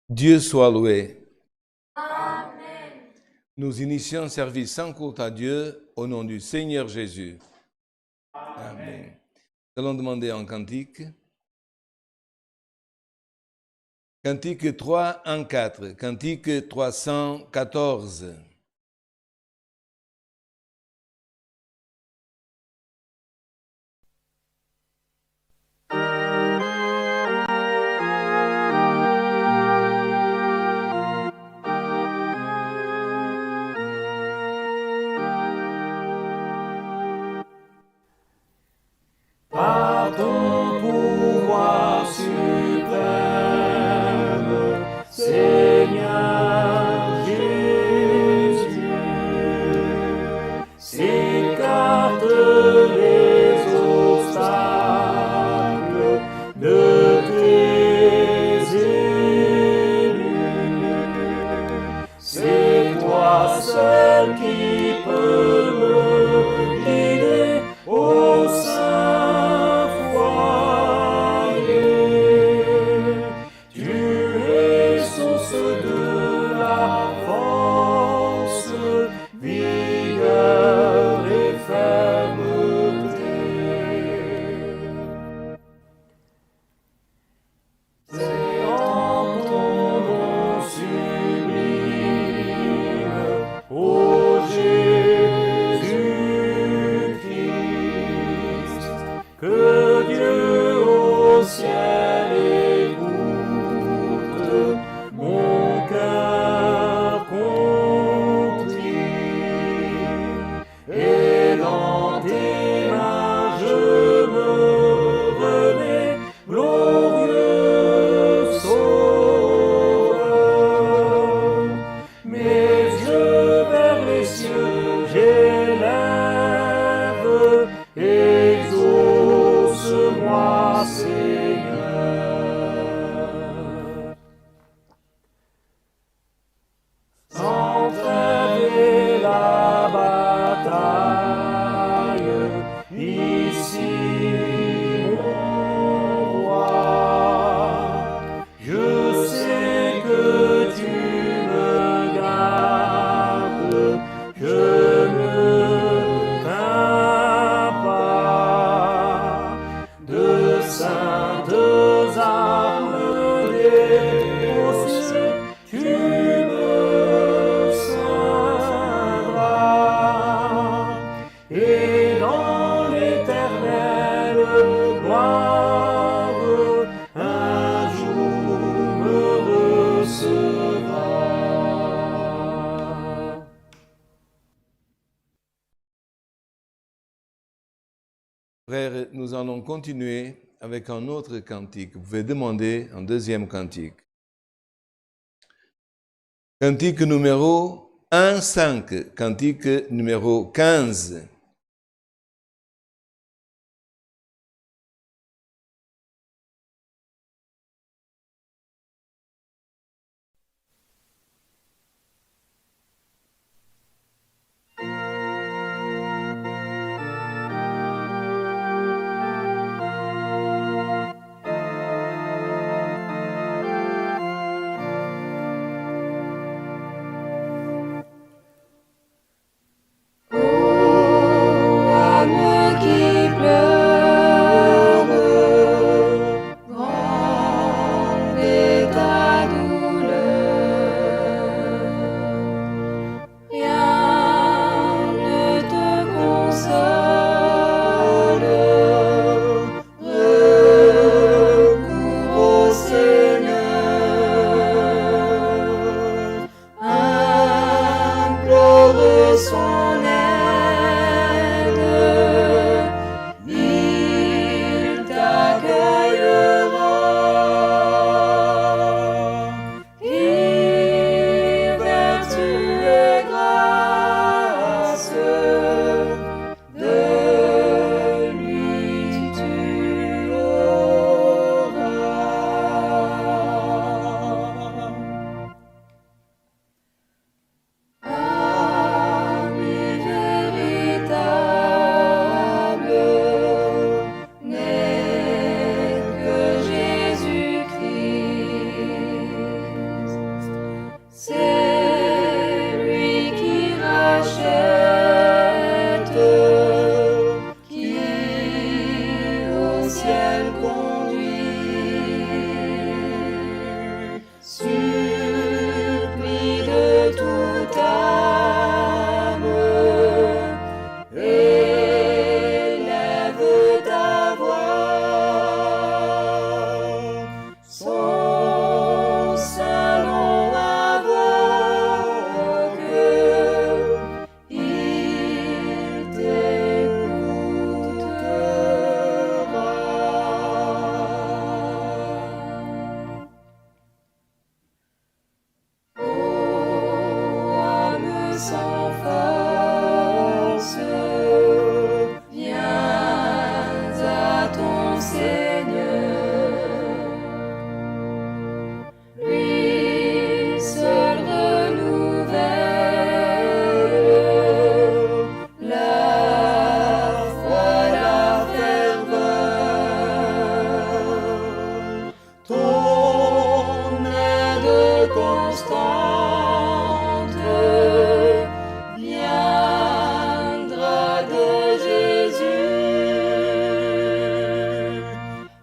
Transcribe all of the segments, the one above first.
Dieu soit loué. Amen. Nous initions un service sans culte à Dieu au nom du Seigneur Jésus. Amen. Nous allons demander un cantique. Cantique 3, 1, 4. Cantique 314. Par ton pouvoir suprême, Seigneur Jésus, s'écarte les obstacles de tes élus. C'est toi seul qui peux me guider au saint foyer. Tu es source de la force, vigueur et fermeté. C'est en ton nom sublime, ô Jésus-Christ, que Dieu au ciel écoute mon cœur contrit, et dans tes mains je me remets, glorieux Sauveur. Mes yeux vers les cieux j'élève, exauce-moi, Seigneur. Sans trêve la bataille, ici mon roi, je sais que tu me gardes, je ne crains pas. De saintes armes déposées, tu me ceindras, et dans l'éternelle gloire, un jour me recevras. Frères, nous allons continuer avec un autre cantique. Vous pouvez demander un deuxième cantique. Cantique numéro 1, 5. Cantique numéro 15. Ô ciel conduit, supplie de toute âme, élève ta voix, son saint nom invoque, il t'écoutera. Ô âme sans force, viens à ton Seigneur. Lui seul renouvelle la foi, la ferveur. Ton aide constante viendra de Jésus.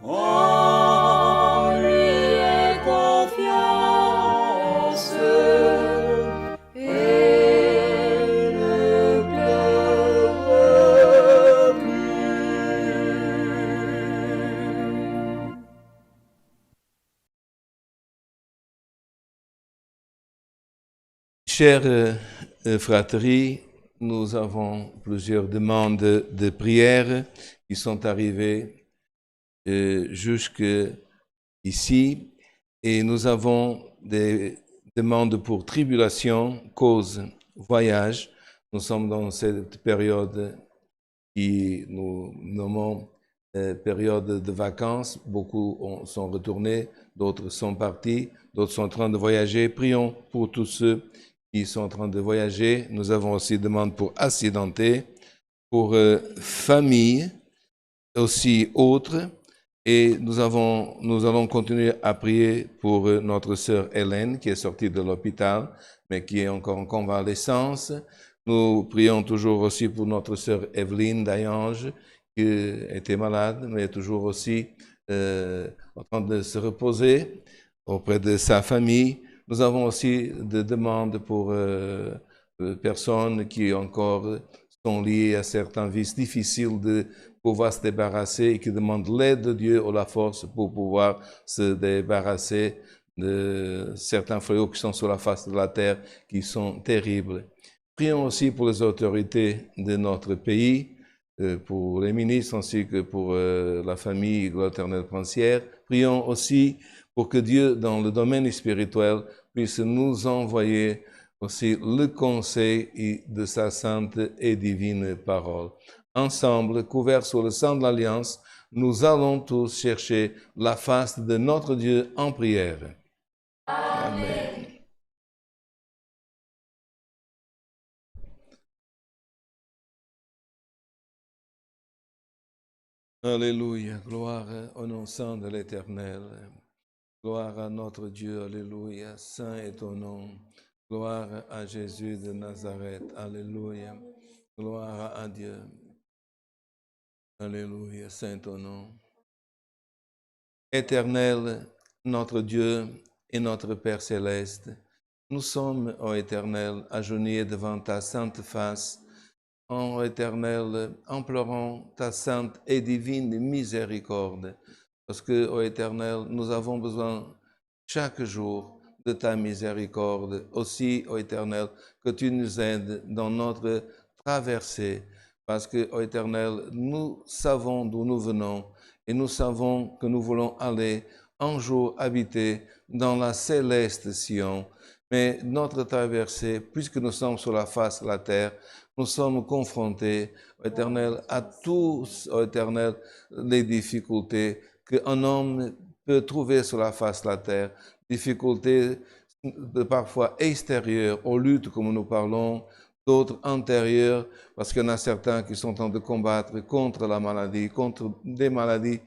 En lui aie confiance et ne pleure plus. Chers fratries, nous avons plusieurs demandes de prière qui sont arrivées jusque ici et nous avons des demandes pour tribulation, cause, voyage. Nous sommes dans cette période qui nous nommons période de vacances. Beaucoup sont retournés, d'autres sont partis, d'autres sont en train de voyager. Prions pour tous ceux qui sont en train de voyager. Nous avons aussi des demandes pour accidentés, pour famille, aussi autres. Et nous allons continuer à prier pour notre sœur Hélène qui est sortie de l'hôpital, mais qui est encore en convalescence. Nous prions toujours aussi pour notre sœur Evelyne Dayange, qui était malade, mais toujours aussi en train de se reposer auprès de sa famille. Nous avons aussi des demandes pour personnes qui encore sont liées à certains vices difficiles de pouvoir se débarrasser et qui demandent l'aide de Dieu ou la force pour pouvoir se débarrasser de certains fléaux qui sont sur la face de la terre, qui sont terribles. Prions aussi pour les autorités de notre pays, pour les ministres ainsi que pour la famille de l'Éternel Princière. Prions aussi pour que Dieu, dans le domaine spirituel, puisse nous envoyer aussi le conseil de sa sainte et divine parole. Ensemble, couverts sous le sang de l'Alliance, nous allons tous chercher la face de notre Dieu en prière. Amen. Alléluia, gloire au nom saint de l'Éternel. Gloire à notre Dieu, alléluia, saint est ton nom. Gloire à Jésus de Nazareth, alléluia. Gloire à Dieu. Alléluia, saint ton nom. Éternel, notre Dieu et notre Père céleste, nous sommes, ô Éternel, agenouillés devant ta sainte face, ô Éternel, implorant ta sainte et divine miséricorde, parce que, ô Éternel, nous avons besoin chaque jour de ta miséricorde. Aussi, ô Éternel, que tu nous aides dans notre traversée, parce que, ô Éternel, nous savons d'où nous venons et nous savons que nous voulons aller un jour habiter dans la céleste Sion. Mais notre traversée, puisque nous sommes sur la face de la terre, nous sommes confrontés, ô Éternel, à tous, ô Éternel, les difficultés qu'un homme peut trouver sur la face de la terre, difficultés parfois extérieures aux luttes comme nous parlons, d'autres antérieures, parce qu'il y en a certains qui sont en train de combattre contre la maladie, contre des maladies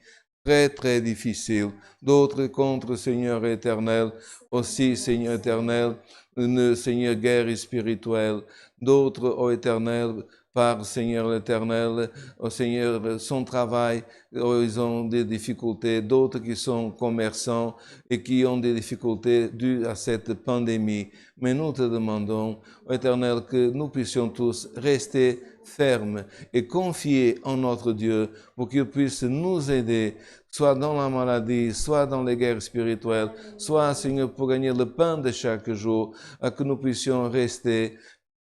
très, très difficiles, d'autres contre Seigneur éternel, aussi Seigneur éternel, une Seigneur guerre spirituelle, d'autres, ô Éternel, par, Seigneur l'Éternel, oh Seigneur, son travail. Oh, ils ont des difficultés, d'autres qui sont commerçants et qui ont des difficultés dues à cette pandémie. Mais nous te demandons, oh Éternel, que nous puissions tous rester fermes et confier en notre Dieu pour qu'il puisse nous aider, soit dans la maladie, soit dans les guerres spirituelles, soit, Seigneur, pour gagner le pain de chaque jour, à que nous puissions rester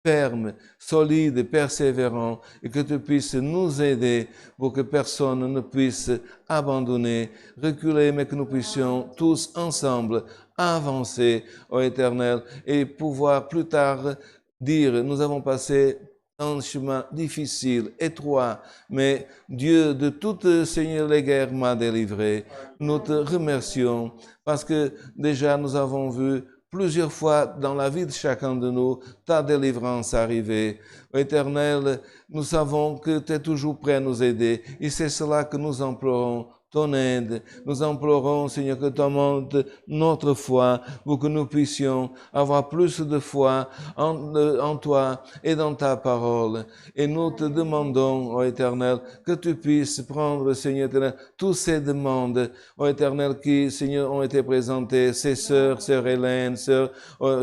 ferme, solide, persévérant, et que tu puisses nous aider pour que personne ne puisse abandonner, reculer, mais que nous puissions tous ensemble avancer, ô Éternel, et pouvoir plus tard dire, nous avons passé un chemin difficile, étroit, mais Dieu de toutes, Seigneur, les guerres m'a délivré. Nous te remercions parce que déjà nous avons vu plusieurs fois dans la vie de chacun de nous, ta délivrance arriver. Éternel, nous savons que tu es toujours prêt à nous aider et c'est cela que nous implorons. Ton aide. Nous implorons, Seigneur, que tu augmentes notre foi pour que nous puissions avoir plus de foi en toi et dans ta parole. Et nous te demandons, ô Éternel, que tu puisses prendre, Seigneur éternel, toutes ces demandes, ô Éternel, qui, Seigneur, ont été présentées, ces sœurs, sœur Hélène, sœur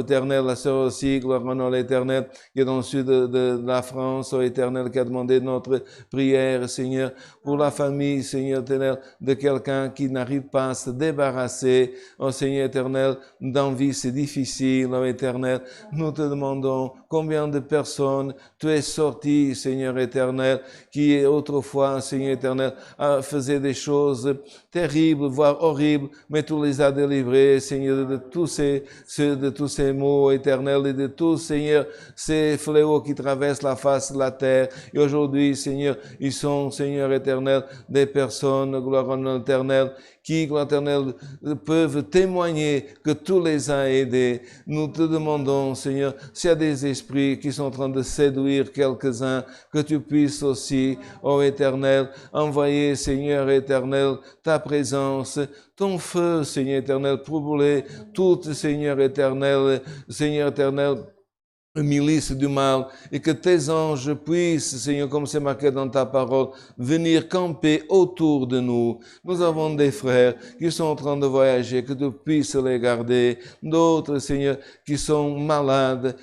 éternelle, la sœur aussi, gloire à nom l'Éternel, qui est dans le sud de la France, ô Éternel, qui a demandé notre prière, Seigneur, pour la famille, Seigneur éternel, de quelqu'un qui n'arrive pas à se débarrasser, ô Seigneur éternel, d'envie, c'est difficile, ô Éternel. Nous te demandons combien de personnes tu es sorti, Seigneur éternel, qui autrefois, Seigneur éternel, faisait des choses terribles, voire horribles, mais tu les as délivrés, Seigneur, de tous ces maux éternels et de tous, Seigneur, ces fléaux qui traversent la face de la terre. Et aujourd'hui, Seigneur, ils sont, Seigneur éternel, des personnes, gloire à nom éternel, qui, gloire éternelle, peuvent témoigner que tu les as aidés. Nous te demandons, Seigneur, s'il y a des esprits qui sont en train de séduire quelques-uns, que tu puisses aussi, ô Éternel, envoyer, Seigneur éternel, ta présence, ton feu, Seigneur éternel, pour brûler toute, Seigneur éternel, milice du mal, et que tes anges puissent, Seigneur, comme c'est marqué dans ta parole, venir camper autour de nous. Nous avons des frères qui sont en train de voyager, que tu puisses les garder. D'autres, Seigneur, qui sont malades,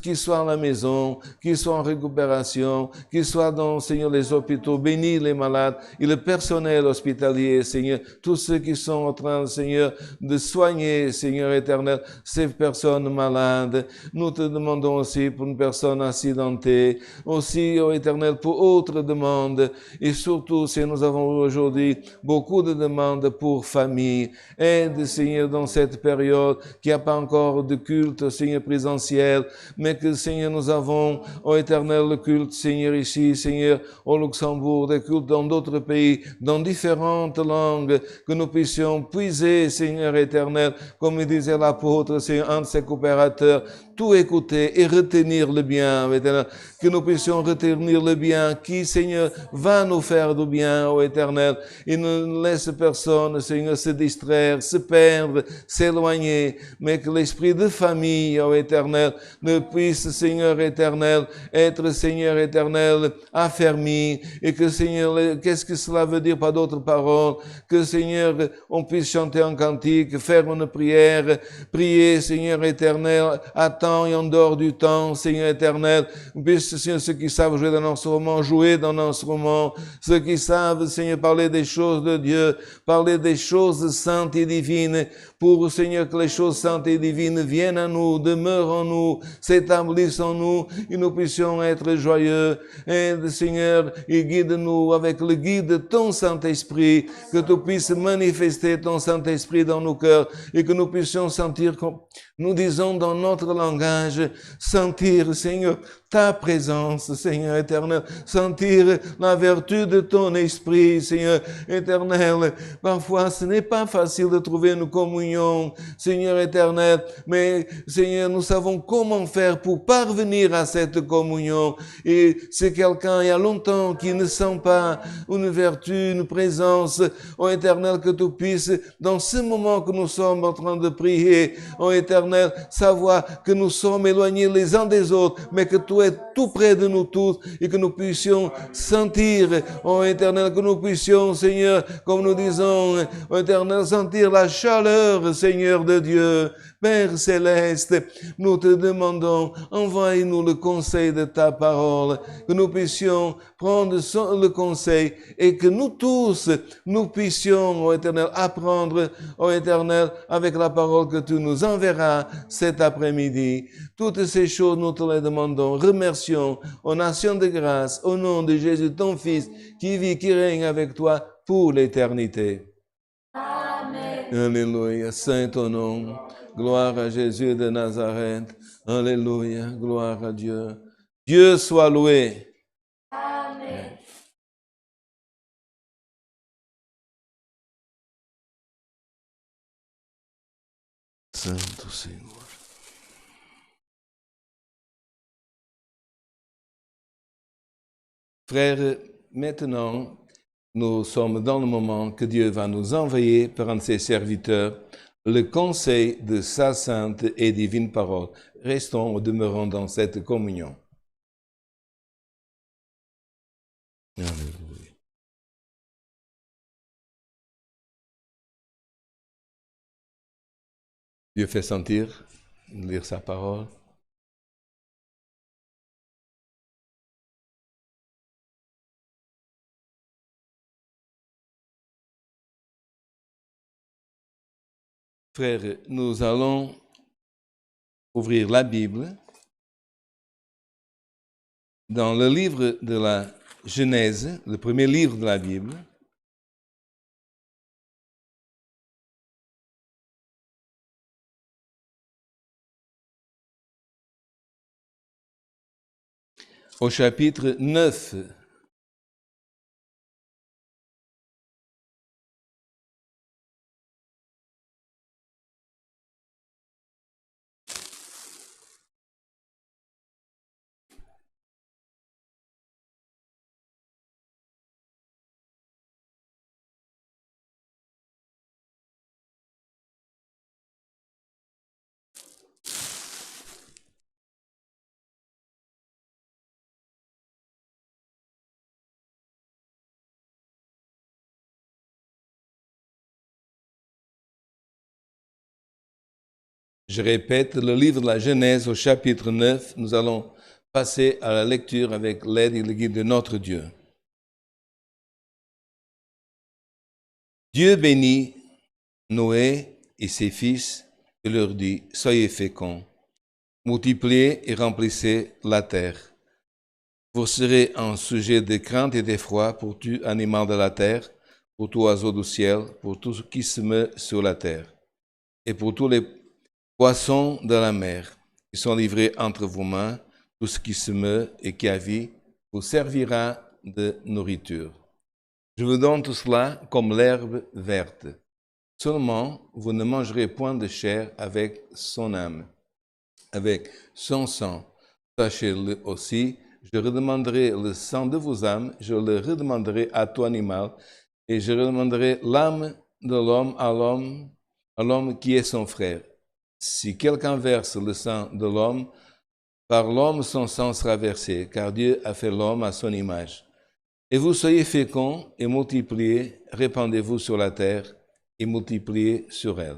qui soient à la maison, qui soient en récupération, qui soient dans, Seigneur, les hôpitaux. Bénis les malades et le personnel hospitalier, Seigneur. Tous ceux qui sont en train, Seigneur, de soigner, Seigneur éternel, ces personnes malades. Nous te demandons aussi pour une personne accidentée, aussi, ô Éternel, pour autres demandes, et surtout, si nous avons aujourd'hui beaucoup de demandes pour famille. Aide, Seigneur, dans cette période, qu'il n'y a pas encore de culte, Seigneur, présentiel, mais que, Seigneur, nous avons, ô Éternel, le culte, Seigneur, ici, Seigneur, au Luxembourg, des cultes dans d'autres pays, dans différentes langues, que nous puissions puiser, Seigneur éternel, comme il disait l'apôtre, Seigneur, un de ses coopérateurs, tout écouter et retenir le bien, éternel, que nous puissions retenir le bien qui, Seigneur, va nous faire du bien, ô Éternel, et ne laisse personne, Seigneur, se distraire, se perdre, s'éloigner, mais que l'esprit de famille, ô Éternel, ne puisse, Seigneur éternel, être, Seigneur éternel, affermi, et que, Seigneur, qu'est-ce que cela veut dire par d'autres paroles, que, Seigneur, on puisse chanter un cantique, faire une prière, prier, Seigneur éternel, à temps et en dehors du temps, Seigneur éternel, puisse, Seigneur, ceux qui savent jouer d'un instrument, jouer d'un instrument, ceux qui savent, Seigneur, parler des choses de Dieu, parler des choses saintes et divines, pour, Seigneur, que les choses saintes et divines viennent à nous, demeurent en nous, s'établissent en nous, et nous puissions être joyeux. Aide, Seigneur, et guide-nous avec le guide de ton Saint-Esprit, que tu puisses manifester ton Saint-Esprit dans nos cœurs, et que nous puissions sentir, comme nous disons dans notre langage, sentir, Seigneur, ta présence, Seigneur éternel, sentir la vertu de ton esprit, Seigneur éternel. Parfois, ce n'est pas facile de trouver une communion, Seigneur éternel, mais, Seigneur, nous savons comment faire pour parvenir à cette communion. Et c'est quelqu'un, il y a longtemps, qui ne sent pas une vertu, une présence, ô éternel, que tu puisses, dans ce moment que nous sommes en train de prier, ô éternel, savoir que nous sommes éloignés les uns des autres, mais que tu es tout près de nous tous et que nous puissions sentir, ô Éternel, que nous puissions, Seigneur, comme nous disons, ô Éternel, sentir la chaleur, Seigneur de Dieu. Père céleste, nous te demandons, envoie-nous le conseil de ta parole, que nous puissions prendre le conseil et que nous tous, nous puissions, ô Éternel, apprendre, ô Éternel, avec la parole que tu nous enverras cet après-midi. Toutes ces choses, nous te les demandons. Remercions aux nations de grâce, au nom de Jésus, ton Fils, qui vit, qui règne avec toi pour l'éternité. Amen. Alléluia, saint ton nom. Gloire à Jésus de Nazareth. Alléluia, gloire à Dieu. Dieu soit loué. Amen. Saint Seigneur. Frères, maintenant, nous sommes dans le moment que Dieu va nous envoyer par un de ses serviteurs le conseil de sa sainte et divine parole. Restons ou demeurons dans cette communion. Alléluia. Dieu fait sentir, lire sa parole. Frères, nous allons ouvrir la Bible dans le livre de la Genèse, le premier livre de la Bible. Au chapitre 9. Je répète, le livre de la Genèse au chapitre 9, nous allons passer à la lecture avec l'aide et le guide de notre Dieu. Dieu bénit Noé et ses fils et leur dit, soyez féconds, multipliez et remplissez la terre. Vous serez un sujet de crainte et d'effroi pour tout animal de la terre, pour tout oiseau du ciel, pour tout ce qui se meut sur la terre, et pour tous les poissons de la mer, qui sont livrés entre vos mains, tout ce qui se meut et qui a vie, vous servira de nourriture. Je vous donne tout cela comme l'herbe verte. Seulement, vous ne mangerez point de chair avec son âme, avec son sang. Sachez-le aussi, je redemanderai le sang de vos âmes, je le redemanderai à tout animal, et je redemanderai l'âme de l'homme à l'homme qui est son frère. Si quelqu'un verse le sang de l'homme, par l'homme son sang sera versé, car Dieu a fait l'homme à son image. Et vous soyez féconds et multipliez, répandez-vous sur la terre et multipliez sur elle.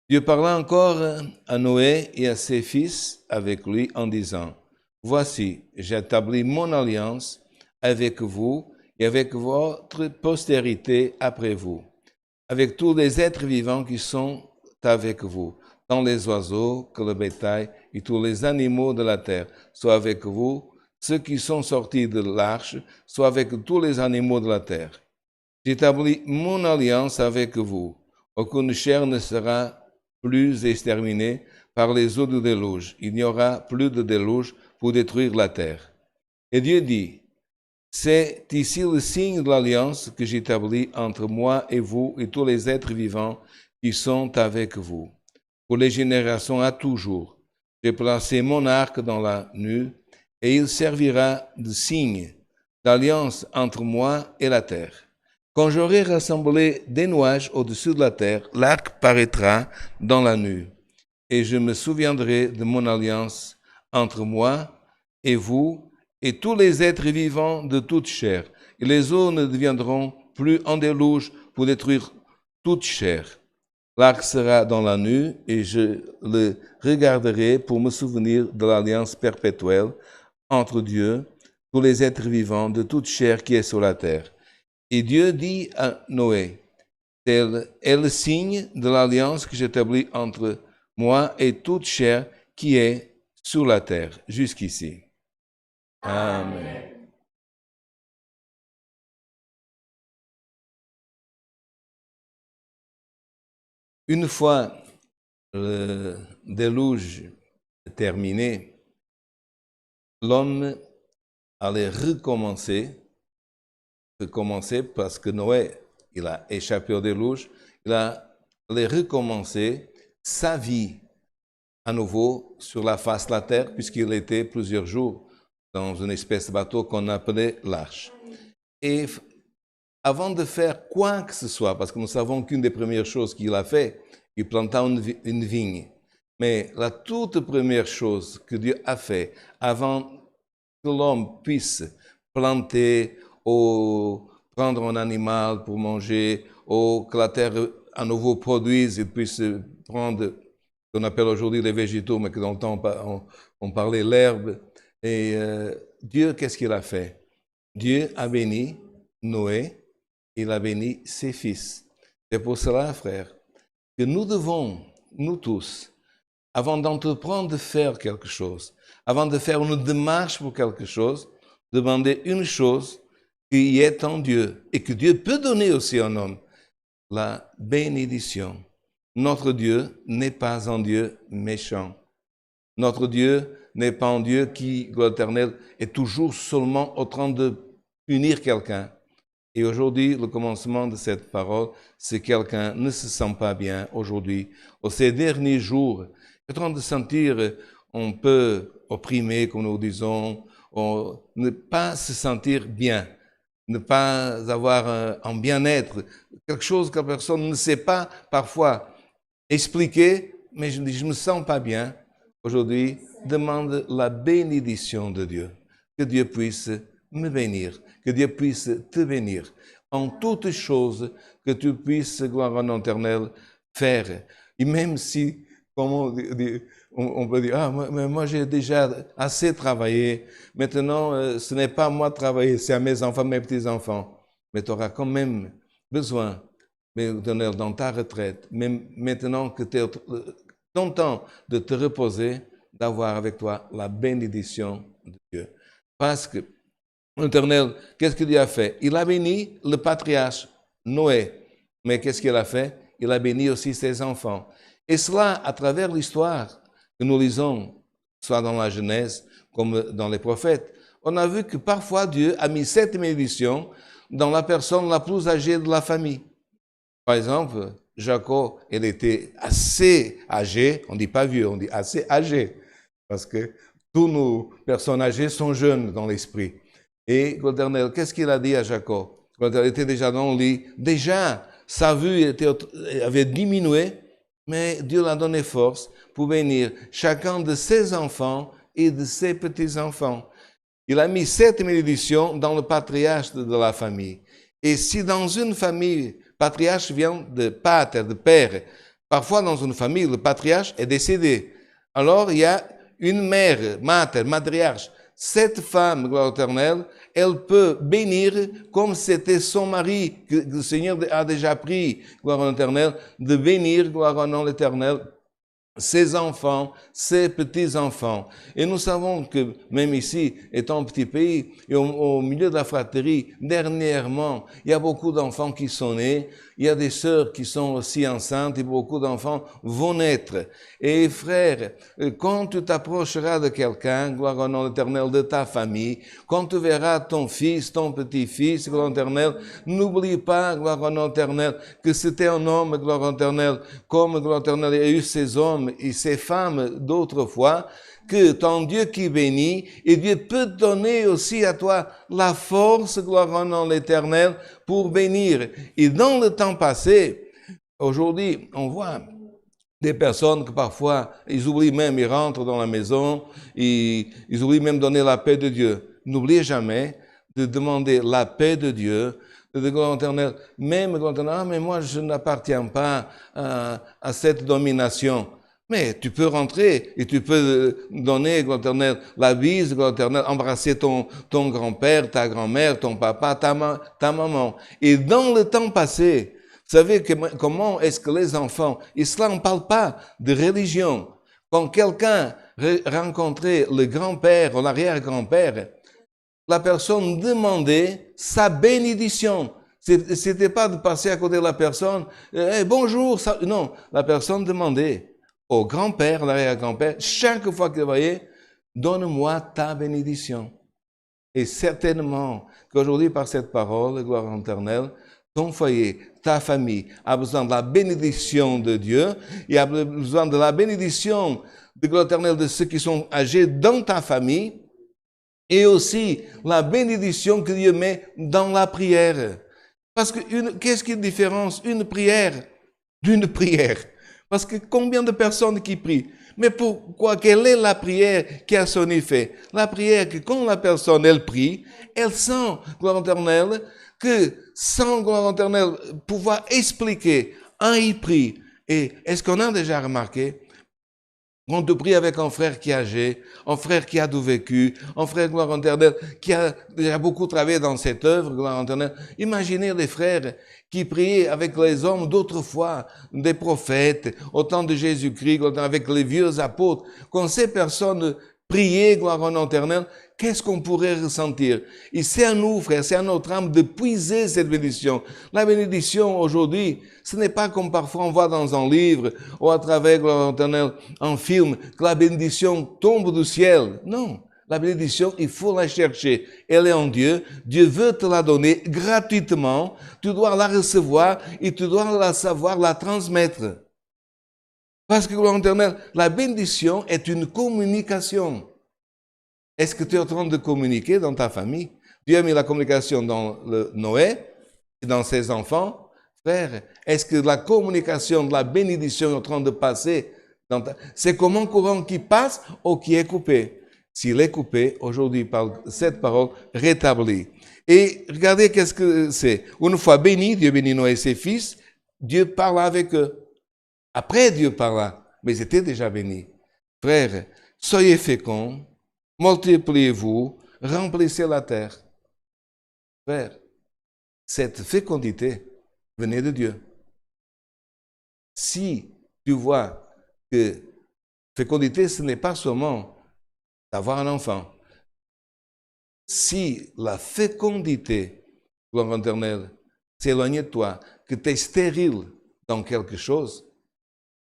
Dieu parla encore à Noé et à ses fils avec lui en disant, voici, j'établis mon alliance avec vous et avec votre postérité après vous, avec tous les êtres vivants qui sont avec vous, tant les oiseaux que le bétail et tous les animaux de la terre, soit avec vous, ceux qui sont sortis de l'arche, soit avec tous les animaux de la terre. J'établis mon alliance avec vous, aucune chair ne sera plus exterminée par les eaux du déluge. Il n'y aura plus de déluge pour détruire la terre. Et Dieu dit, c'est ici le signe de l'alliance que j'établis entre moi et vous et tous les êtres vivants qui sont avec vous. Pour les générations à toujours, j'ai placé mon arc dans la nue et il servira de signe d'alliance entre moi et la terre. Quand j'aurai rassemblé des nuages au-dessus de la terre, l'arc paraîtra dans la nue et je me souviendrai de mon alliance entre moi et vous, et tous les êtres vivants de toute chair. Et les eaux ne deviendront plus en déluge pour détruire toute chair. L'arc sera dans la nuit, et je le regarderai pour me souvenir de l'alliance perpétuelle entre Dieu, tous les êtres vivants de toute chair qui est sur la terre. Et Dieu dit à Noé, tel est le signe de l'alliance que j'établis entre moi et toute chair qui est sur la terre, jusqu'ici. Amen. Une fois le déluge terminé, l'homme allait recommencer parce que Noé, il a échappé au déluge, il allait recommencer sa vie à nouveau sur la face de la terre, puisqu'il était plusieurs jours dans une espèce de bateau qu'on appelait l'arche. Et avant de faire quoi que ce soit, parce que nous savons qu'une des premières choses qu'il a fait, il planta une vigne. Mais la toute première chose que Dieu a fait avant que l'homme puisse planter ou prendre un animal pour manger, ou que la terre à nouveau produise et puisse prendre ce qu'on appelle aujourd'hui les végétaux, mais que dans le temps on parlait l'herbe. Et Dieu, qu'est-ce qu'il a fait? Dieu a béni Noé, il a béni ses fils. C'est pour cela, frère, que nous devons, nous tous, avant d'entreprendre de faire quelque chose, avant de faire une démarche pour quelque chose, demander une chose qui est en Dieu et que Dieu peut donner aussi à un homme, la bénédiction. Notre Dieu n'est pas un Dieu méchant. Notre Dieu n'est pas un Dieu qui, l'Éternel, est toujours seulement en train de punir quelqu'un. Et aujourd'hui, le commencement de cette parole, c'est que quelqu'un ne se sent pas bien aujourd'hui. Au ces derniers jours, est en train de sentir un peu opprimé, comme nous disons, ne pas se sentir bien, ne pas avoir un bien-être, quelque chose que la personne ne sait pas parfois expliquer, mais je ne me sens pas bien. Aujourd'hui, demande la bénédiction de Dieu, que Dieu puisse me bénir, que Dieu puisse te bénir en toutes choses, que tu puisses, gloire à l'Éternel, faire. Et même si, comme on peut dire, moi j'ai déjà assez travaillé, maintenant ce n'est pas à moi de travailler, c'est à mes enfants, mes petits-enfants. Mais tu auras quand même besoin, l'Éternel, dans ta retraite, même maintenant que tu es ton temps de te reposer, d'avoir avec toi la bénédiction de Dieu. Parce que l'Éternel, qu'est-ce que Dieu a fait? Il a béni le patriarche Noé. Mais qu'est-ce qu'il a fait? Il a béni aussi ses enfants. Et cela, à travers l'histoire que nous lisons, soit dans la Genèse comme dans les prophètes, on a vu que parfois Dieu a mis cette bénédiction dans la personne la plus âgée de la famille. Par exemple, Jacob, il était assez âgé, on ne dit pas vieux, on dit assez âgé, parce que tous nos personnes âgées sont jeunes dans l'esprit. Et l'Éternel, qu'est-ce qu'il a dit à Jacob? Quand il était déjà dans le lit, déjà, sa vue avait diminué, mais Dieu l'a donné force pour bénir chacun de ses enfants et de ses petits-enfants. Il a mis cette bénédiction dans le patriarche de la famille. Et si dans une famille, patriarche vient de pater, de père, parfois dans une famille, le patriarche est décédé. Alors il y a une mère, matriarche. Cette femme, gloire éternelle, elle peut bénir comme c'était son mari, que le Seigneur a déjà pris, gloire éternelle, de bénir, gloire au nom de l'Éternel, ses enfants, ses petits-enfants. Et nous savons que même ici, étant un petit pays, et au milieu de la fratrie, dernièrement, il y a beaucoup d'enfants qui sont nés, il y a des sœurs qui sont aussi enceintes, et beaucoup d'enfants vont naître. Et frère, quand tu t'approcheras de quelqu'un, gloire au nom de l'Éternel, de ta famille, quand tu verras ton fils, ton petit-fils, gloire au nom de l'Éternel, n'oublie pas, gloire au nom de l'Éternel, que c'était un homme, gloire au nom de l'Éternel, comme gloire au nom de l'Éternel, il y a eu ces hommes et ces femmes d'autrefois, que ton Dieu qui bénit, et Dieu peut donner aussi à toi la force, gloire au nom de l'Éternel, pour bénir. Et dans le temps passé, aujourd'hui, on voit des personnes que parfois, ils oublient même, ils rentrent dans la maison, ils oublient même de donner la paix de Dieu. N'oubliez jamais de demander la paix de Dieu, de gloire éternelle, même quand on ah, mais moi je n'appartiens pas à cette domination. Mais tu peux rentrer et tu peux donner, gloire éternelle, la bise, gloire éternelle, embrasser ton grand-père, ta grand-mère, ton papa, ta maman. Et dans le temps passé, vous savez comment est-ce que les enfants, et cela on ne parle pas de religion, quand quelqu'un rencontrait le grand-père ou l'arrière-grand-père, la personne demandait sa bénédiction. C'était pas de passer à côté de la personne, bonjour, ça, non, la personne demandait au grand-père, l'arrière-grand-père, chaque fois qu'il voyait, donne-moi ta bénédiction. Et certainement qu'aujourd'hui, par cette parole, gloire éternelle, ton foyer, ta famille a besoin de la bénédiction de Dieu, il a besoin de la bénédiction de gloire éternelle de ceux qui sont âgés dans ta famille, et aussi la bénédiction que Dieu met dans la prière. Parce que qu'est-ce qui différence une prière d'une prière? Parce que combien de personnes qui prient? Mais pourquoi? Quelle est la prière qui a son effet? La prière que quand la personne, elle prie, elle sent, gloire éternelle, que sans gloire éternelle pouvoir expliquer, il prie. Et est-ce qu'on a déjà remarqué? On te prie avec un frère qui est âgé, un frère qui a tout vécu, un frère, gloire éternelle, qui a déjà beaucoup travaillé dans cette œuvre, gloire éternelle. Imaginez les frères qui priaient avec les hommes d'autrefois, des prophètes, au temps de Jésus-Christ, avec les vieux apôtres. Quand ces personnes priaient, gloire éternelle, qu'est-ce qu'on pourrait ressentir? Et c'est à nous, frères, c'est à notre âme de puiser cette bénédiction. La bénédiction, aujourd'hui, ce n'est pas comme parfois on voit dans un livre ou à travers, gloire éternelle, un film, que la bénédiction tombe du ciel. Non. La bénédiction, il faut la chercher. Elle est en Dieu. Dieu veut te la donner gratuitement. Tu dois la recevoir et tu dois la savoir la transmettre. Parce que, gloire éternelle, la bénédiction est une communication. Est-ce que tu es en train de communiquer dans ta famille? Dieu a mis la communication dans Noé et dans ses enfants. Frère, est-ce que la communication de la bénédiction est en train de passer dans c'est comme un courant qui passe ou qui est coupé? S'il est coupé, aujourd'hui, par cette parole, rétablie. Et regardez qu'est-ce que c'est. Une fois béni, Dieu bénit Noé et ses fils, Dieu parla avec eux. Après, Dieu parla, mais ils étaient déjà bénis. Frère, soyez féconds, multipliez-vous, remplissez la terre. Frère, cette fécondité venait de Dieu. Si tu vois que fécondité, ce n'est pas seulement d'avoir un enfant. Si la fécondité, gloire éternelle, s'éloigne de toi, que tu es stérile dans quelque chose,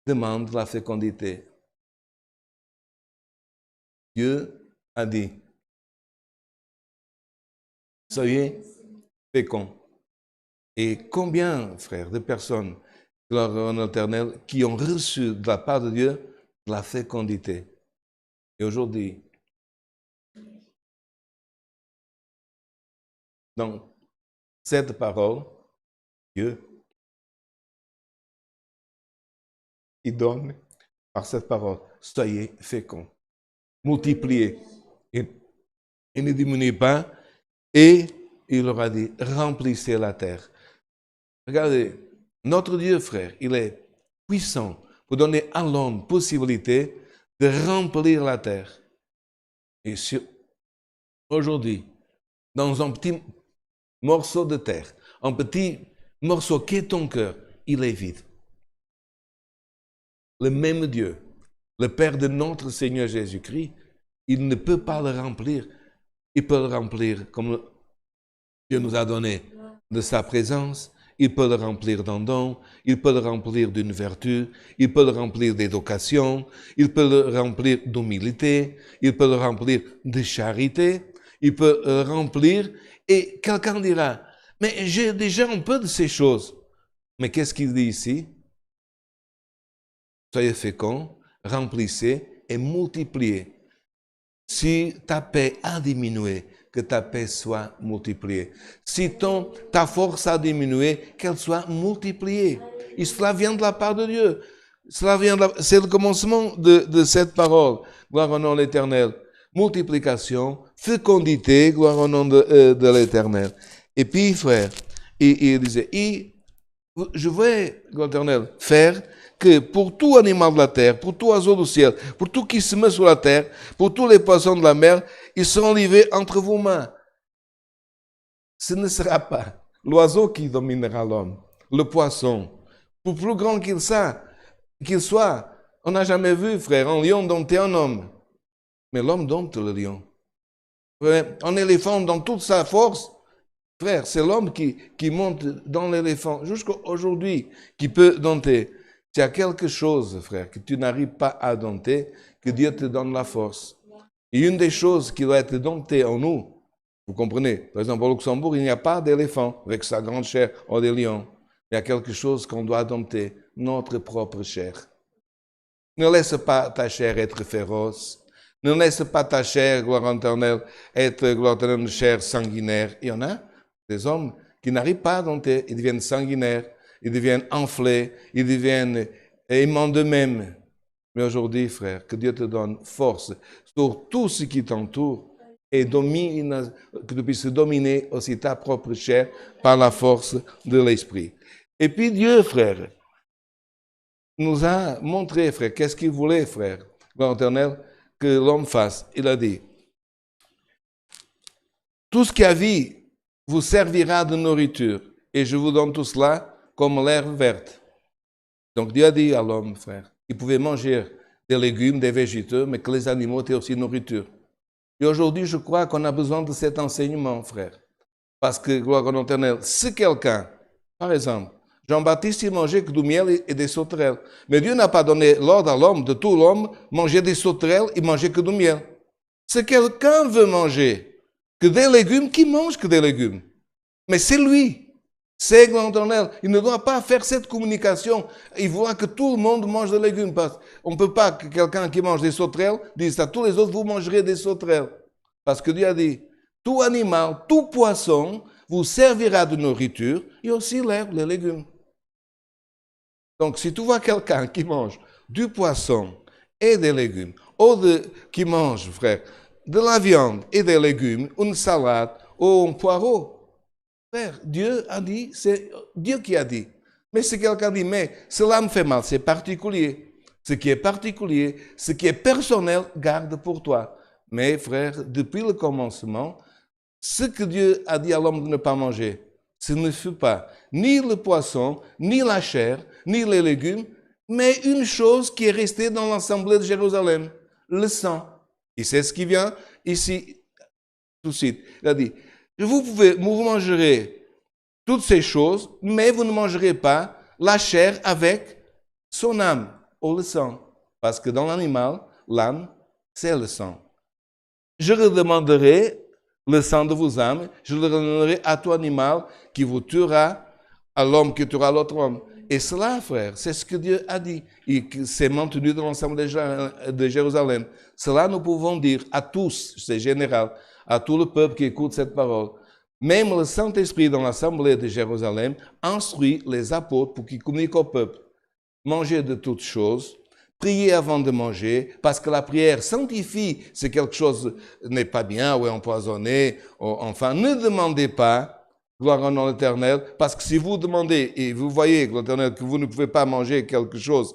demande la fécondité. Dieu a dit, soyez féconds. Et combien, frères, de personnes, gloire éternelle, qui ont reçu de la part de Dieu la fécondité. Et aujourd'hui, dans cette parole, Dieu, il donne par cette parole, soyez féconds, multipliez et ne diminuez pas. Et il leur a dit, remplissez la terre. Regardez, notre Dieu, frère, il est puissant pour donner à l'homme possibilité de remplir la terre. Et aujourd'hui, dans un petit morceau de terre, un petit morceau qui est ton cœur, il est vide. Le même Dieu, le Père de notre Seigneur Jésus-Christ, il ne peut pas le remplir. Il peut le remplir comme Dieu nous a donné de sa présence. Il peut le remplir d'un don. Il peut le remplir d'une vertu. Il peut le remplir d'éducation. Il peut le remplir d'humilité. Il peut le remplir de charité. Il peut le remplir. Et quelqu'un dira, mais j'ai déjà un peu de ces choses. Mais qu'est-ce qu'il dit ici? Soyez féconds, remplissez et multipliez. Si ta paix a diminué, que ta paix soit multipliée. Si ta force a diminué, qu'elle soit multipliée. Et cela vient de la part de Dieu. c'est le commencement de cette parole. Gloire au nom de l'Éternel. Multiplication, fécondité, gloire au nom de l'Éternel. Et puis, frère, il disait, je vais, gloire à l'Éternel, faire que pour tout animal de la terre, pour tout oiseau du ciel, pour tout qui se met sur la terre, pour tous les poissons de la mer, ils seront livrés entre vos mains. Ce ne sera pas l'oiseau qui dominera l'homme, le poisson. Pour plus grand qu'il soit, on n'a jamais vu, frère, un lion dompter un homme. Mais l'homme dompte le lion. Un éléphant dans toute sa force, frère, c'est l'homme qui monte dans l'éléphant, jusqu'aujourd'hui, qui peut dompter. Tu as quelque chose, frère, que tu n'arrives pas à dompter, que Dieu te donne la force. Et une des choses qui doit être domptée en nous, vous comprenez, par exemple, au Luxembourg, il n'y a pas d'éléphant avec sa grande chair ou des lions. Il y a quelque chose qu'on doit dompter, notre propre chair. Ne laisse pas ta chair être féroce. Ne laisse pas ta chair, gloire éternelle, être, gloire éternelle, une chair sanguinaire. Il y en a des hommes qui n'arrivent pas à dompter, ils deviennent sanguinaires, ils deviennent enflés, ils deviennent aimants d'eux-mêmes. Mais aujourd'hui, frère, que Dieu te donne force sur tout ce qui t'entoure et que tu puisses dominer aussi ta propre chair par la force de l'Esprit. Et puis Dieu, frère, nous a montré, frère, qu'est-ce qu'il voulait, frère, gloire éternelle, que l'homme fasse. Il a dit, tout ce qui a vie vous servira de nourriture, et je vous donne tout cela comme l'herbe verte. Donc Dieu a dit à l'homme, frère, qu'il pouvait manger des légumes, des végétaux, mais que les animaux étaient aussi nourriture. Et aujourd'hui, je crois qu'on a besoin de cet enseignement, frère. Parce que, gloire à l'Éternel, si quelqu'un, par exemple, Jean-Baptiste, il mangeait que du miel et des sauterelles. Mais Dieu n'a pas donné l'ordre à l'homme, de tout l'homme, manger des sauterelles et manger que du miel. Si quelqu'un veut manger que des légumes, qu'il mange que des légumes. Mais c'est lui. C'est l'Éternel. Il ne doit pas faire cette communication. Il voit que tout le monde mange des légumes. On ne peut pas que quelqu'un qui mange des sauterelles dise à tous les autres, vous mangerez des sauterelles. Parce que Dieu a dit, tout animal, tout poisson vous servira de nourriture et aussi l'herbe, les légumes. Donc, si tu vois quelqu'un qui mange du poisson et des légumes, ou qui mange, frère, de la viande et des légumes, une salade ou un poireau, frère, Dieu a dit, c'est Dieu qui a dit. Mais si quelqu'un dit, mais cela me fait mal, c'est particulier. Ce qui est particulier, ce qui est personnel, garde pour toi. Mais frère, depuis le commencement, ce que Dieu a dit à l'homme de ne pas manger, ce ne fut pas ni le poisson, ni la chair, ni les légumes, mais une chose qui est restée dans l'assemblée de Jérusalem, le sang. Et c'est ce qui vient ici, tout de suite. Il a dit, vous mangerez toutes ces choses, mais vous ne mangerez pas la chair avec son âme, ou le sang. Parce que dans l'animal, l'âme, c'est le sang. Je redemanderai le sang de vos âmes, je le redonnerai à tout animal qui vous tuera, à l'homme qui tuera l'autre homme. Et cela, frère, c'est ce que Dieu a dit. Et c'est maintenu dans l'ensemble de Jérusalem. Cela, nous pouvons dire à tous, c'est général, à tout le peuple qui écoute cette parole. Même le Saint-Esprit dans l'assemblée de Jérusalem instruit les apôtres pour qu'ils communiquent au peuple. Mangez de toutes choses, priez avant de manger, parce que la prière sanctifie si quelque chose n'est pas bien ou est empoisonné. Enfin, ne demandez pas, gloire au nom de l'Éternel, parce que si vous demandez et vous voyez, gloire à l'Éternel, que vous ne pouvez pas manger quelque chose,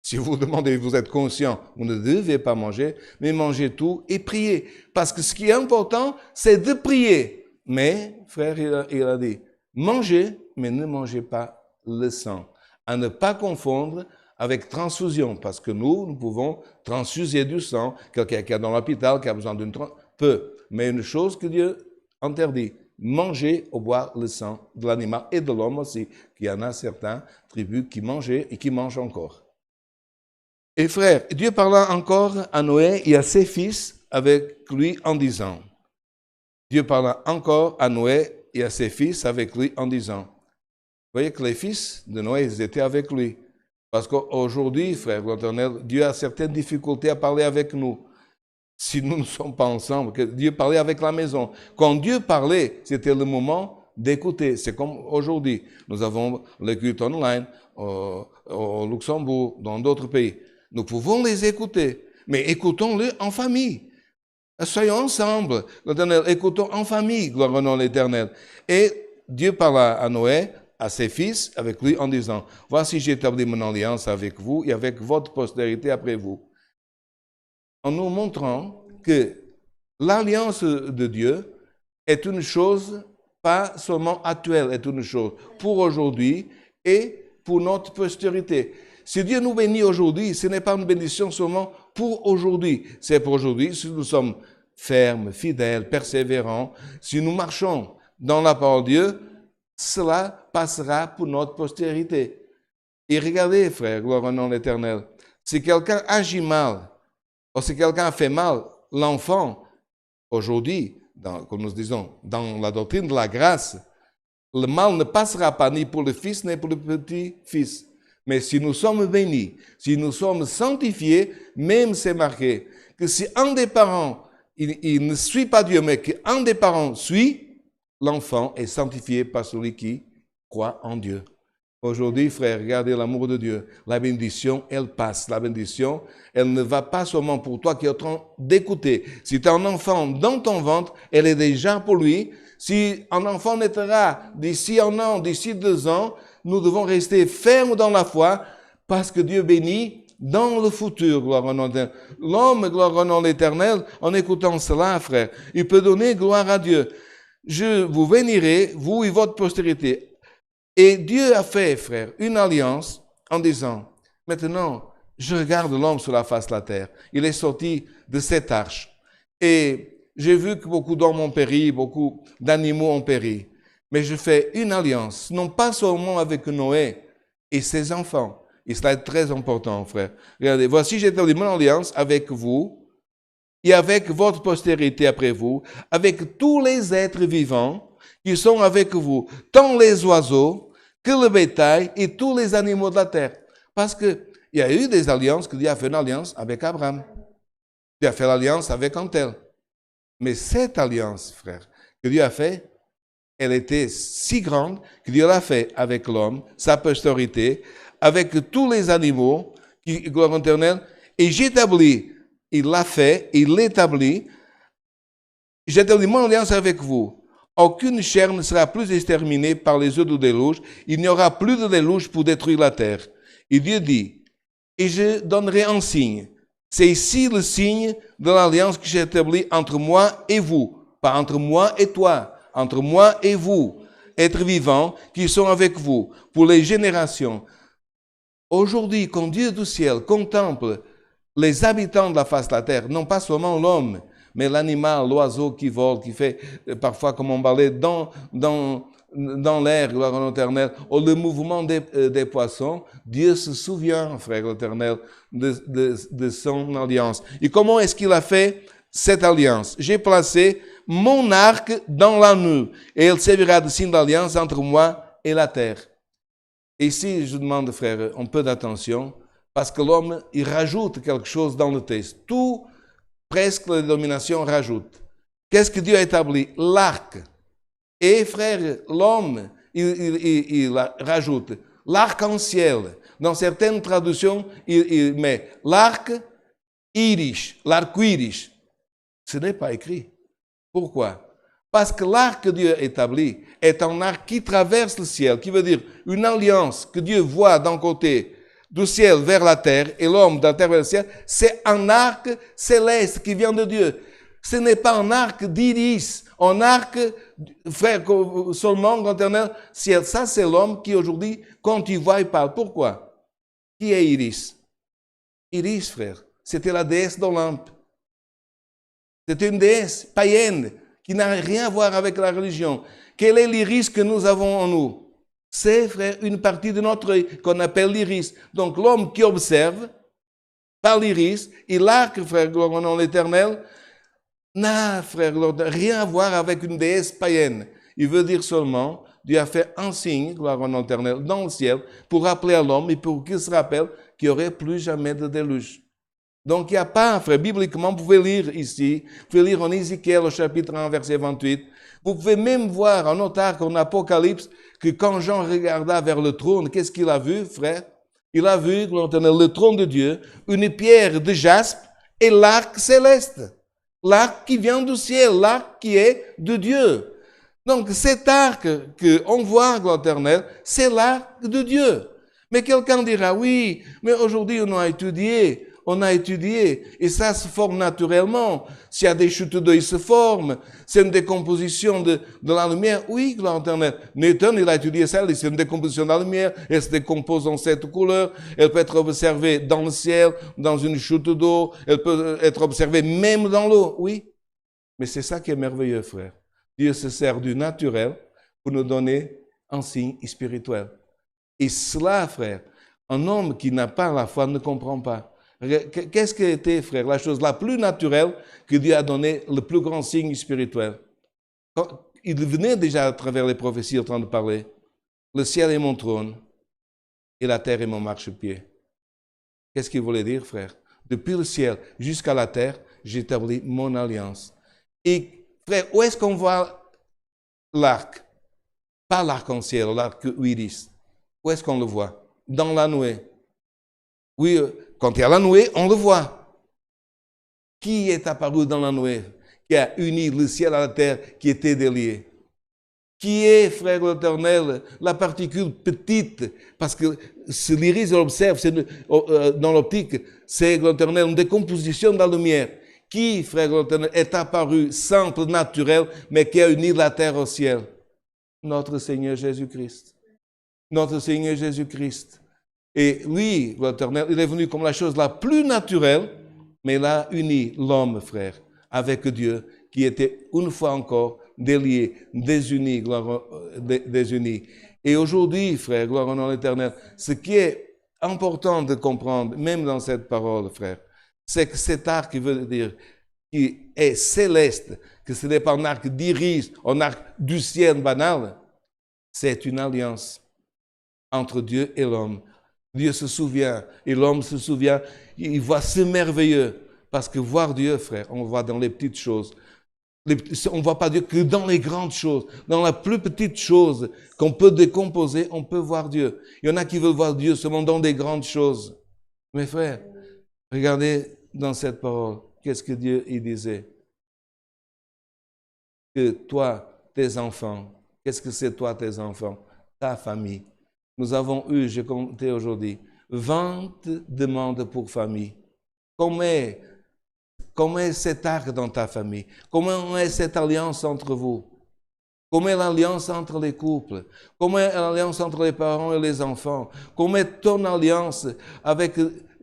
si vous demandez et vous êtes conscient, vous ne devez pas manger, mais mangez tout et priez. Parce que ce qui est important, c'est de prier. Mais, frère, il a dit, mangez, mais ne mangez pas le sang. À ne pas confondre avec transfusion, parce que nous pouvons transfuser du sang. Quelqu'un qui est dans l'hôpital, qui a besoin d'une peut. Mais une chose que Dieu interdit, manger ou boire le sang de l'animal et de l'homme aussi, qu'il y en a certains tribus qui mangeaient et qui mangent encore. Et frère, Dieu parla encore à Noé et à ses fils avec lui en disant, Dieu parla encore à Noé et à ses fils avec lui en disant, vous voyez que les fils de Noé, ils étaient avec lui. Parce qu'aujourd'hui, frère l'Éternel, Dieu a certaines difficultés à parler avec nous. Si nous ne sommes pas ensemble, que Dieu parlait avec la maison. Quand Dieu parlait, c'était le moment d'écouter. C'est comme aujourd'hui. Nous avons le culte online au Luxembourg, dans d'autres pays. Nous pouvons les écouter, mais écoutons-le en famille. Soyons ensemble, l'Éternel, écoutons en famille, gloire au nom de l'Éternel. Et Dieu parla à Noé, à ses fils, avec lui, en disant, voici j'établis mon alliance avec vous et avec votre postérité après vous. En nous montrant que l'alliance de Dieu est une chose pas seulement actuelle, est une chose pour aujourd'hui et pour notre postérité. Si Dieu nous bénit aujourd'hui, ce n'est pas une bénédiction seulement pour aujourd'hui. C'est pour aujourd'hui, si nous sommes fermes, fidèles, persévérants, si nous marchons dans la parole de Dieu, cela passera pour notre postérité. Et regardez, frères, gloire au nom de l'Éternel, si quelqu'un agit mal, ou si quelqu'un fait mal, l'enfant, aujourd'hui, comme nous disons, dans la doctrine de la grâce, le mal ne passera pas ni pour le fils, ni pour le petit-fils. Mais si nous sommes bénis, si nous sommes sanctifiés, même c'est marqué que si un des parents, il ne suit pas Dieu, mais qu'un des parents suit, l'enfant est sanctifié par celui qui croit en Dieu. Aujourd'hui, frère, regardez l'amour de Dieu. La bénédiction, elle passe. La bénédiction, elle ne va pas seulement pour toi qui es en train d'écouter. Si tu as un enfant dans ton ventre, elle est déjà pour lui. Si un enfant naîtra d'ici 1 an, d'ici 2 ans, nous devons rester fermes dans la foi parce que Dieu bénit dans le futur, gloire au nom de l'Éternel. L'homme, gloire au nom de l'Éternel, en écoutant cela, frère, il peut donner gloire à Dieu. Je vous bénirai, vous et votre postérité. Et Dieu a fait, frère, une alliance en disant, maintenant, je regarde l'homme sur la face de la terre. Il est sorti de cette arche. Et j'ai vu que beaucoup d'hommes ont péri, beaucoup d'animaux ont péri. Mais je fais une alliance, non pas seulement avec Noé et ses enfants. Et cela est très important, frère. Regardez, voici, j'ai établi mon alliance avec vous et avec votre postérité après vous, avec tous les êtres vivants qui sont avec vous, tant les oiseaux que le bétail et tous les animaux de la terre. Parce qu'il y a eu des alliances, que Dieu a fait une alliance avec Abraham. Dieu a fait l'alliance avec un tel. Mais cette alliance, frère, que Dieu a fait, elle était si grande que Dieu l'a fait avec l'homme, sa postérité, avec tous les animaux, gloire éternelle, et j'établis, il l'a fait, il l'établit, j'établis mon alliance avec vous. Aucune chair ne sera plus exterminée par les eaux de déluge, il n'y aura plus de déluge pour détruire la terre. Et Dieu dit, et je donnerai un signe. C'est ici le signe de l'alliance que j'ai établie entre moi et vous, pas entre moi et toi, entre moi et vous, êtres vivants qui sont avec vous, pour les générations. Aujourd'hui, quand Dieu du ciel contemple les habitants de la face de la terre, non pas seulement l'homme, mais l'animal, l'oiseau qui vole, qui fait parfois, comme on parlait, dans l'air, gloire à l'Éternel, ou le mouvement des poissons, Dieu se souvient, frère l'Éternel, de son alliance. Et comment est-ce qu'il a fait cette alliance? J'ai placé mon arc dans la nuit, et elle servira de signe d'alliance entre moi et la terre. Et ici, je demande, frère, un peu d'attention, parce que l'homme, il rajoute quelque chose dans le texte. Tout, presque, la dénomination rajoute. Qu'est-ce que Dieu a établi? L'arc. Et, frère, l'homme, il rajoute l'arc-en-ciel. Dans certaines traductions, il met l'arc-iris, l'arc-iris. Ce n'est pas écrit. Pourquoi? Parce que l'arc que Dieu a établi est un arc qui traverse le ciel, qui veut dire une alliance que Dieu voit d'un côté du ciel vers la terre et l'homme de la terre vers le ciel. C'est un arc céleste qui vient de Dieu. Ce n'est pas un arc d'iris, un arc, frère, seulement éternel ciel. Ça, c'est l'homme qui aujourd'hui, quand il voit, il parle. Pourquoi? Qui est Iris? Iris, frère, c'était la déesse d'Olympe. C'était une déesse païenne qui n'a rien à voir avec la religion. Quel est l'iris que nous avons en nous? C'est, frère, une partie de notre œil qu'on appelle l'iris. Donc, l'homme qui observe par l'iris, et l'arc, frère, gloire au nom de l'Éternel, n'a, frère, rien à voir avec une déesse païenne. Il veut dire seulement, Dieu a fait un signe, gloire au nom de l'Éternel, dans le ciel, pour rappeler à l'homme et pour qu'il se rappelle qu'il n'y aurait plus jamais de déluge. Donc, il n'y a pas, frère, bibliquement, vous pouvez lire ici, vous pouvez lire en Ézéchiel au chapitre 1, verset 28, Vous pouvez même voir en autre arc en Apocalypse que quand Jean regarda vers le trône, qu'est-ce qu'il a vu, frère? Il a vu, le trône de Dieu, une pierre de jaspe et l'arc céleste. L'arc qui vient du ciel, l'arc qui est de Dieu. Donc cet arc qu'on voit, gloire éternelle, c'est l'arc de Dieu. Mais quelqu'un dira, oui, mais aujourd'hui on a étudié, et ça se forme naturellement. S'il y a des chutes d'eau, ils se forment. C'est une décomposition de la lumière. Oui, gloire éternelle. Newton, il a étudié ça, c'est une décomposition de la lumière. Elle se décompose en 7 couleurs. Elle peut être observée dans le ciel, dans une chute d'eau. Elle peut être observée même dans l'eau. Oui. Mais c'est ça qui est merveilleux, frère. Dieu se sert du naturel pour nous donner un signe spirituel. Et cela, frère, un homme qui n'a pas la foi ne comprend pas. Qu'est-ce qui était, frère, la chose la plus naturelle que Dieu a donné, le plus grand signe spirituel? Il venait déjà à travers les prophéties en train de parler. Le ciel est mon trône et la terre est mon marchepied. Qu'est-ce qu'il voulait dire, frère? Depuis le ciel jusqu'à la terre, j'établis mon alliance. Et, frère, où est-ce qu'on voit l'arc? Pas l'arc-en-ciel, l'arc iris. Où est-ce qu'on le voit? Dans la nuée. Oui, quand il y a la nuée, on le voit. Qui est apparu dans la nuée? Qui a uni le ciel à la terre, qui était délié? Qui est, frère éternel, la particule petite? Parce que si l'iris observe, dans l'optique, c'est l'éternel, une décomposition de la lumière. Qui, frère éternel, est apparu simple, naturel, mais qui a uni la terre au ciel? Notre Seigneur Jésus-Christ. Notre Seigneur Jésus-Christ. Et lui, l'Éternel, il est venu comme la chose la plus naturelle, mais il a uni l'homme, frère, avec Dieu, qui était une fois encore délié, désuni, désuni. Et aujourd'hui, frère, gloire au nom de l'Éternel, ce qui est important de comprendre, même dans cette parole, frère, c'est que cet arc qui veut dire, qui est céleste, que ce n'est pas un arc d'iris, un arc du ciel banal, c'est une alliance entre Dieu et l'homme. Dieu se souvient et l'homme se souvient. Il voit ce merveilleux. Parce que voir Dieu, frère, on voit dans les petites choses. On ne voit pas Dieu que dans les grandes choses. Dans la plus petite chose qu'on peut décomposer, on peut voir Dieu. Il y en a qui veulent voir Dieu seulement dans des grandes choses. Mes frères, regardez dans cette parole. Qu'est-ce que Dieu y disait? Que toi, tes enfants, qu'est-ce que c'est toi, tes enfants? Ta famille. Nous avons eu, j'ai compté aujourd'hui, 20 demandes pour famille. Comment est cet arc dans ta famille? Comment est cette alliance entre vous? Comment est l'alliance entre les couples? Comment est l'alliance entre les parents et les enfants? Comment est ton alliance avec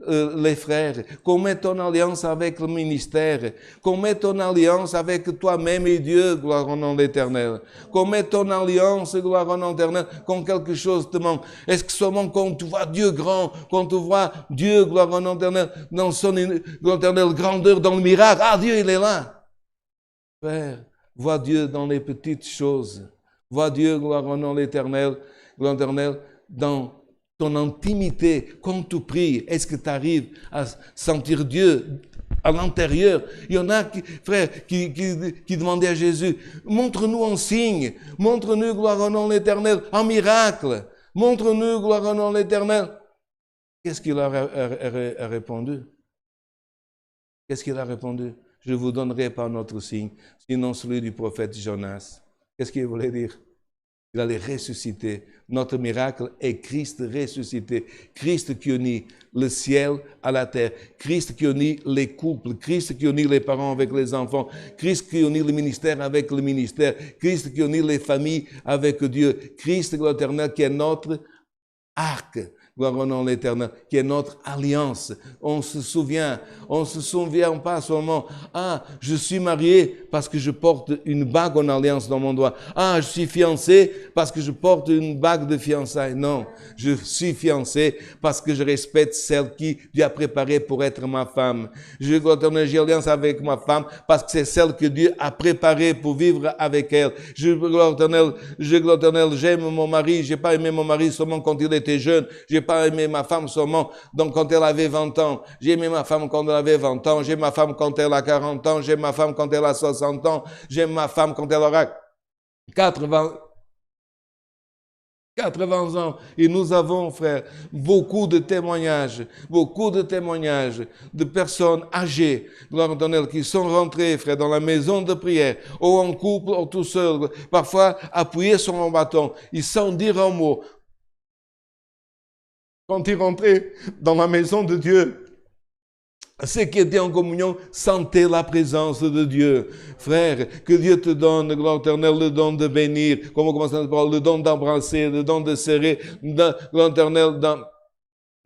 les frères? Comment est ton alliance avec le ministère? Comment est ton alliance avec toi-même et Dieu, gloire au nom de l'Éternel? Comment est ton alliance, gloire au nom de l'Éternel, quand quelque chose te manque? Est-ce que seulement quand tu vois Dieu grand, quand tu vois Dieu, gloire au nom de l'Éternel, dans son grandeur, dans le miracle, ah, Dieu, il est là. Frère, vois Dieu dans les petites choses. Vois Dieu, gloire au nom de l'Éternel, gloire au nom de l'Éternel, dans ton intimité, quand tu pries, est-ce que tu arrives à sentir Dieu à l'intérieur? Il y en a, frère, qui demandaient à Jésus, montre-nous un signe, montre-nous, gloire au nom de l'Éternel, un miracle, montre-nous, gloire au nom de l'Éternel. Qu'est-ce qu'il a répondu? Qu'est-ce qu'il a répondu? Je ne vous donnerai pas notre signe, sinon celui du prophète Jonas. Qu'est-ce qu'il voulait dire? Il allait ressusciter. Notre miracle est Christ ressuscité. Christ qui unit le ciel à la terre. Christ qui unit les couples. Christ qui unit les parents avec les enfants. Christ qui unit le ministère avec le ministère. Christ qui unit les familles avec Dieu. Christ, l'Éternel, qui est notre arc. Gloire au nom de l'Éternel, qui est notre alliance. On se souvient pas seulement, ah, je suis marié parce que je porte une bague en alliance dans mon doigt. Ah, je suis fiancé parce que je porte une bague de fiançailles. Non, je suis fiancé parce que je respecte celle qui Dieu a préparée pour être ma femme. J'ai alliance avec ma femme parce que c'est celle que Dieu a préparée pour vivre avec elle. J'aime mon mari, j'ai pas aimé mon mari seulement quand il était jeune. J'ai pas aimé ma femme seulement donc quand elle avait 20 ans. J'ai aimé ma femme quand elle avait 20 ans. J'aime ma femme quand elle a 40 ans. J'aime ma femme quand elle a 60 ans. J'aime ma femme quand elle aura 80 ans. Et nous avons, frère, beaucoup de témoignages de personnes âgées, gloire éternelle, qui sont rentrées, frère, dans la maison de prière, ou en couple, ou tout seul, parfois appuyés sur un bâton, ils sans dire un mot. Quand ils rentraient dans la maison de Dieu, ceux qui étaient en communion sentaient la présence de Dieu. Frère, que Dieu te donne, gloire éternelle, le don de bénir, comme on commence à parler, le don d'embrasser, le don de serrer, gloire éternelle,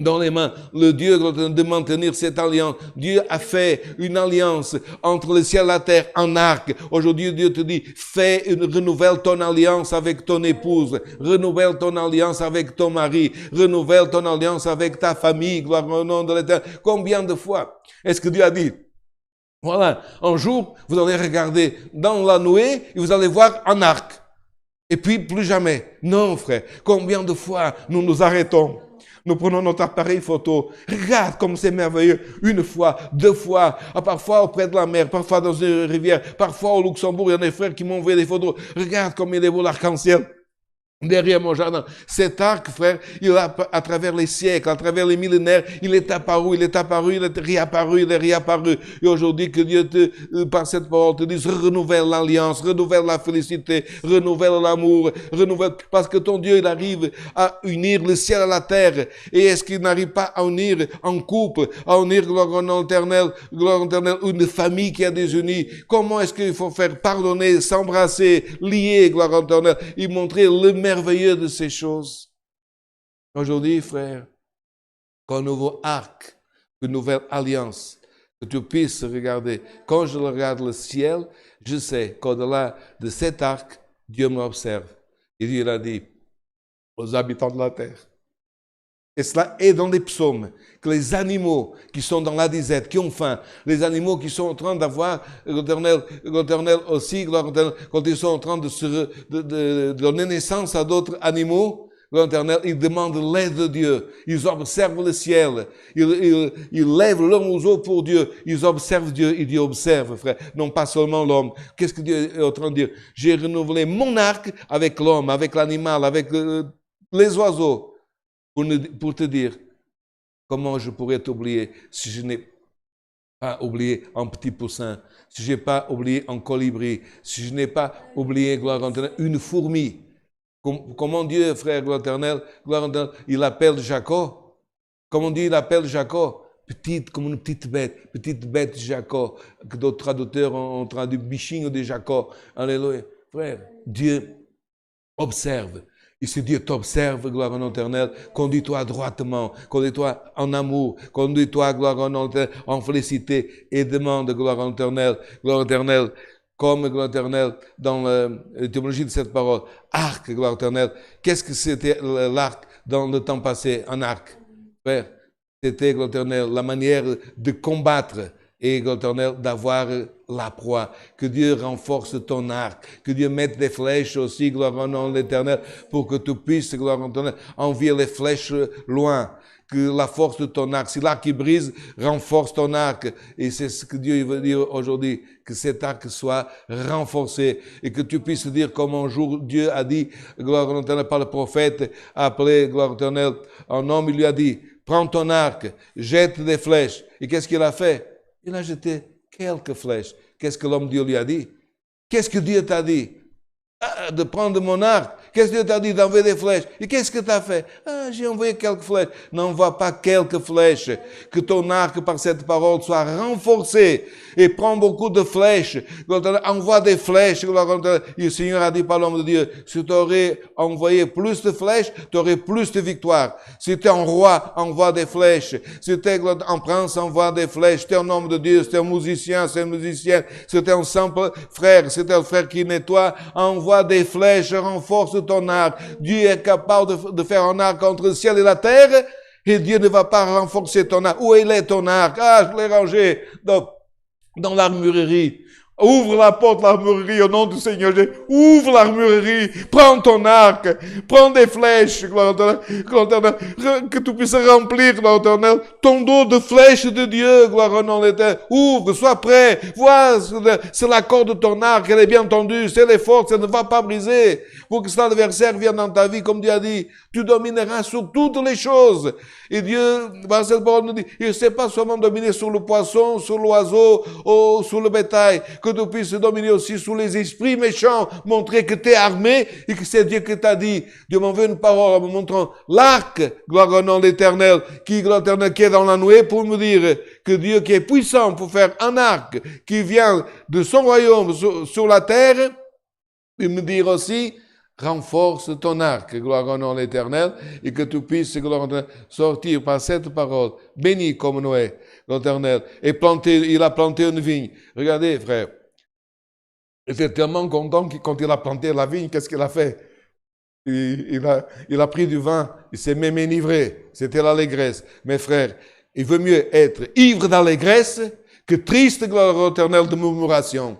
dans les mains, le Dieu de maintenir cette alliance. Dieu a fait une alliance entre le ciel et la terre en arc. Aujourd'hui, Dieu te dit, renouvelle ton alliance avec ton épouse, renouvelle ton alliance avec ton mari, renouvelle ton alliance avec ta famille, gloire au nom de l'Éternel. Combien de fois est-ce que Dieu a dit, voilà, un jour, vous allez regarder dans la nuée et vous allez voir un arc. Et puis, plus jamais. Non, frère. Combien de fois nous nous arrêtons? Nous prenons notre appareil photo. Regarde comme c'est merveilleux. Une fois, deux fois, parfois auprès de la mer, parfois dans une rivière, parfois au Luxembourg. Il y a des frères qui m'ont envoyé des photos. Regarde comme il est beau l'arc-en-ciel. Derrière mon jardin. Cet arc, frère, il a, à travers les siècles, à travers les millénaires, il est apparu, il est réapparu. Et aujourd'hui, que Dieu par cette parole, te dise, renouvelle l'alliance, renouvelle la félicité, renouvelle l'amour, renouvelle, parce que ton Dieu, il arrive à unir le ciel à la terre. Et est-ce qu'il n'arrive pas à unir en couple, à unir, gloire au nom éternel, une famille qui a désunie? Comment est-ce qu'il faut faire pardonner, s'embrasser, lier, gloire au éternel, et montrer le merveilleux de ces choses. Aujourd'hui, frère, qu'un nouveau arc, une nouvelle alliance, que tu puisses regarder. Quand je regarde le ciel, je sais qu'au-delà de cet arc, Dieu m'observe. Et Dieu l'a dit aux habitants de la terre. Et cela est dans les psaumes, que les animaux qui sont dans la disette, qui ont faim, les animaux qui sont en train d'avoir l'Éternel aussi, quand ils sont en train de donner naissance à d'autres animaux, l'Éternel, ils demandent l'aide de Dieu. Ils observent le ciel. Ils lèvent leur museau pour Dieu. Ils observent Dieu et Dieu observe, frère. Non pas seulement l'homme. Qu'est-ce que Dieu est en train de dire? J'ai renouvelé mon arc avec l'homme, avec l'animal, avec les oiseaux. Pour te dire comment je pourrais t'oublier si je n'ai pas oublié un petit poussin, si je n'ai pas oublié un colibri, si je n'ai pas oublié, gloire éternelle, une fourmi. Comment Dieu, frère, gloire éternelle, il appelle Jacob. Comment Dieu il appelle Jacob? Petite, comme une petite bête Jacob, que d'autres traducteurs ont traduit bichinho de Jacob. Alléluia. Frère, Dieu observe. Et si Dieu t'observe, gloire au nom éternel, conduis-toi droitement, conduis-toi en amour, conduis-toi, gloire au nom éternel, en félicité, et demande, gloire éternelle, comme gloire éternelle, dans l'étymologie de cette parole, arc, gloire éternelle. Qu'est-ce que c'était l'arc dans le temps passé, un arc? Frère, c'était, gloire éternelle, la manière de combattre, et, gloire éternelle, d'avoir la proie. Que Dieu renforce ton arc. Que Dieu mette des flèches aussi, gloire au nom de l'Éternel, pour que tu puisses, gloire au éternel, envier les flèches loin. Que la force de ton arc, si l'arc qui brise, renforce ton arc. Et c'est ce que Dieu veut dire aujourd'hui, que cet arc soit renforcé. Et que tu puisses dire comme un jour Dieu a dit, gloire au éternel, par le prophète, appelé, gloire au éternel, un homme, il lui a dit, prends ton arc, jette des flèches. Et qu'est-ce qu'il a fait? Il a jeté quelques flèches. Qu'est-ce que l'homme Dieu lui a dit? Qu'est-ce que Dieu t'a dit? De prendre mon arc. Qu'est-ce que Dieu t'a dit d'envoyer des flèches? Et qu'est-ce que tu as fait? J'ai envoyé quelques flèches. N'envoie pas quelques flèches. Que ton arc par cette parole soit renforcé. Et prends beaucoup de flèches. Envoie des flèches. Et le Seigneur a dit par l'homme de Dieu, si tu aurais envoyé plus de flèches, tu aurais plus de victoires. Si tu es un roi, envoie des flèches. Si tu es un prince, envoie des flèches. Si tu es un homme de Dieu, si tu es un musicien, si tu es une musicienne, si tu es un simple frère, si tu es un frère qui nettoie, envoie des flèches, renforce ton arc. Dieu est capable de faire un arc entre le ciel et la terre, et Dieu ne va pas renforcer ton arc. Où est ton arc? Je l'ai rangé dans l'armurerie. Ouvre la porte de l'armurerie au nom du Seigneur Jésus. Ouvre l'armurerie. Prends ton arc. Prends des flèches, gloire éternelle, que tu puisses remplir, gloire éternelle, ton dos de flèches de Dieu, gloire au nom de l'Éternel. Ouvre, sois prêt. Vois, c'est la corde de ton arc, elle est bien tendue, c'est les forces, elle ne va pas briser. Pour que cet adversaire vienne dans ta vie, comme Dieu a dit, tu domineras sur toutes les choses. Et Dieu, dans cette parole nous dit, il ne sait pas seulement dominer sur le poisson, sur l'oiseau, ou sur le bétail, que tu puisses dominer aussi sur les esprits méchants, montrer que tu es armé et que c'est Dieu qui t'a dit. Dieu m'envoie une parole en me montrant l'arc, gloire au nom de l'Éternel, gloire éternelle, qui est dans la nuée pour me dire que Dieu qui est puissant pour faire un arc qui vient de son royaume sur la terre, et me dire aussi, renforce ton arc, gloire au nom de l'Éternel, et que tu puisses, gloire, sortir par cette parole, béni comme Noé, l'Éternel, et il a planté une vigne. Regardez, frère, il était tellement content que quand il a planté la vigne, qu'est-ce qu'il a fait? Il a pris du vin, il s'est même enivré, c'était l'allégresse. Mes frères, il vaut mieux être ivre d'allégresse que triste, gloire au Éternel, de murmuration.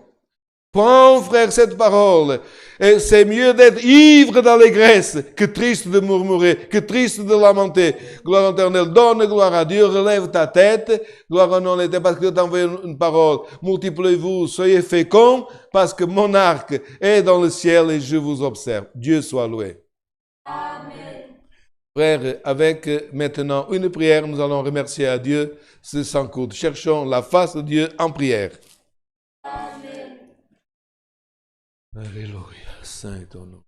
Prends, frère, cette parole. Et c'est mieux d'être ivre d'allégresse que triste de murmurer, que triste de lamenter. Gloire éternelle, donne gloire à Dieu, relève ta tête. Gloire au nom de l'Éternel, parce que Dieu t'a envoyé une parole. Multipliez-vous, soyez féconds, parce que mon arc est dans le ciel et je vous observe. Dieu soit loué. Amen. Frère, avec maintenant une prière, nous allons remercier à Dieu ce sans coûte. Cherchons la face de Dieu en prière. Amen. Alléluia, saint est ton nom.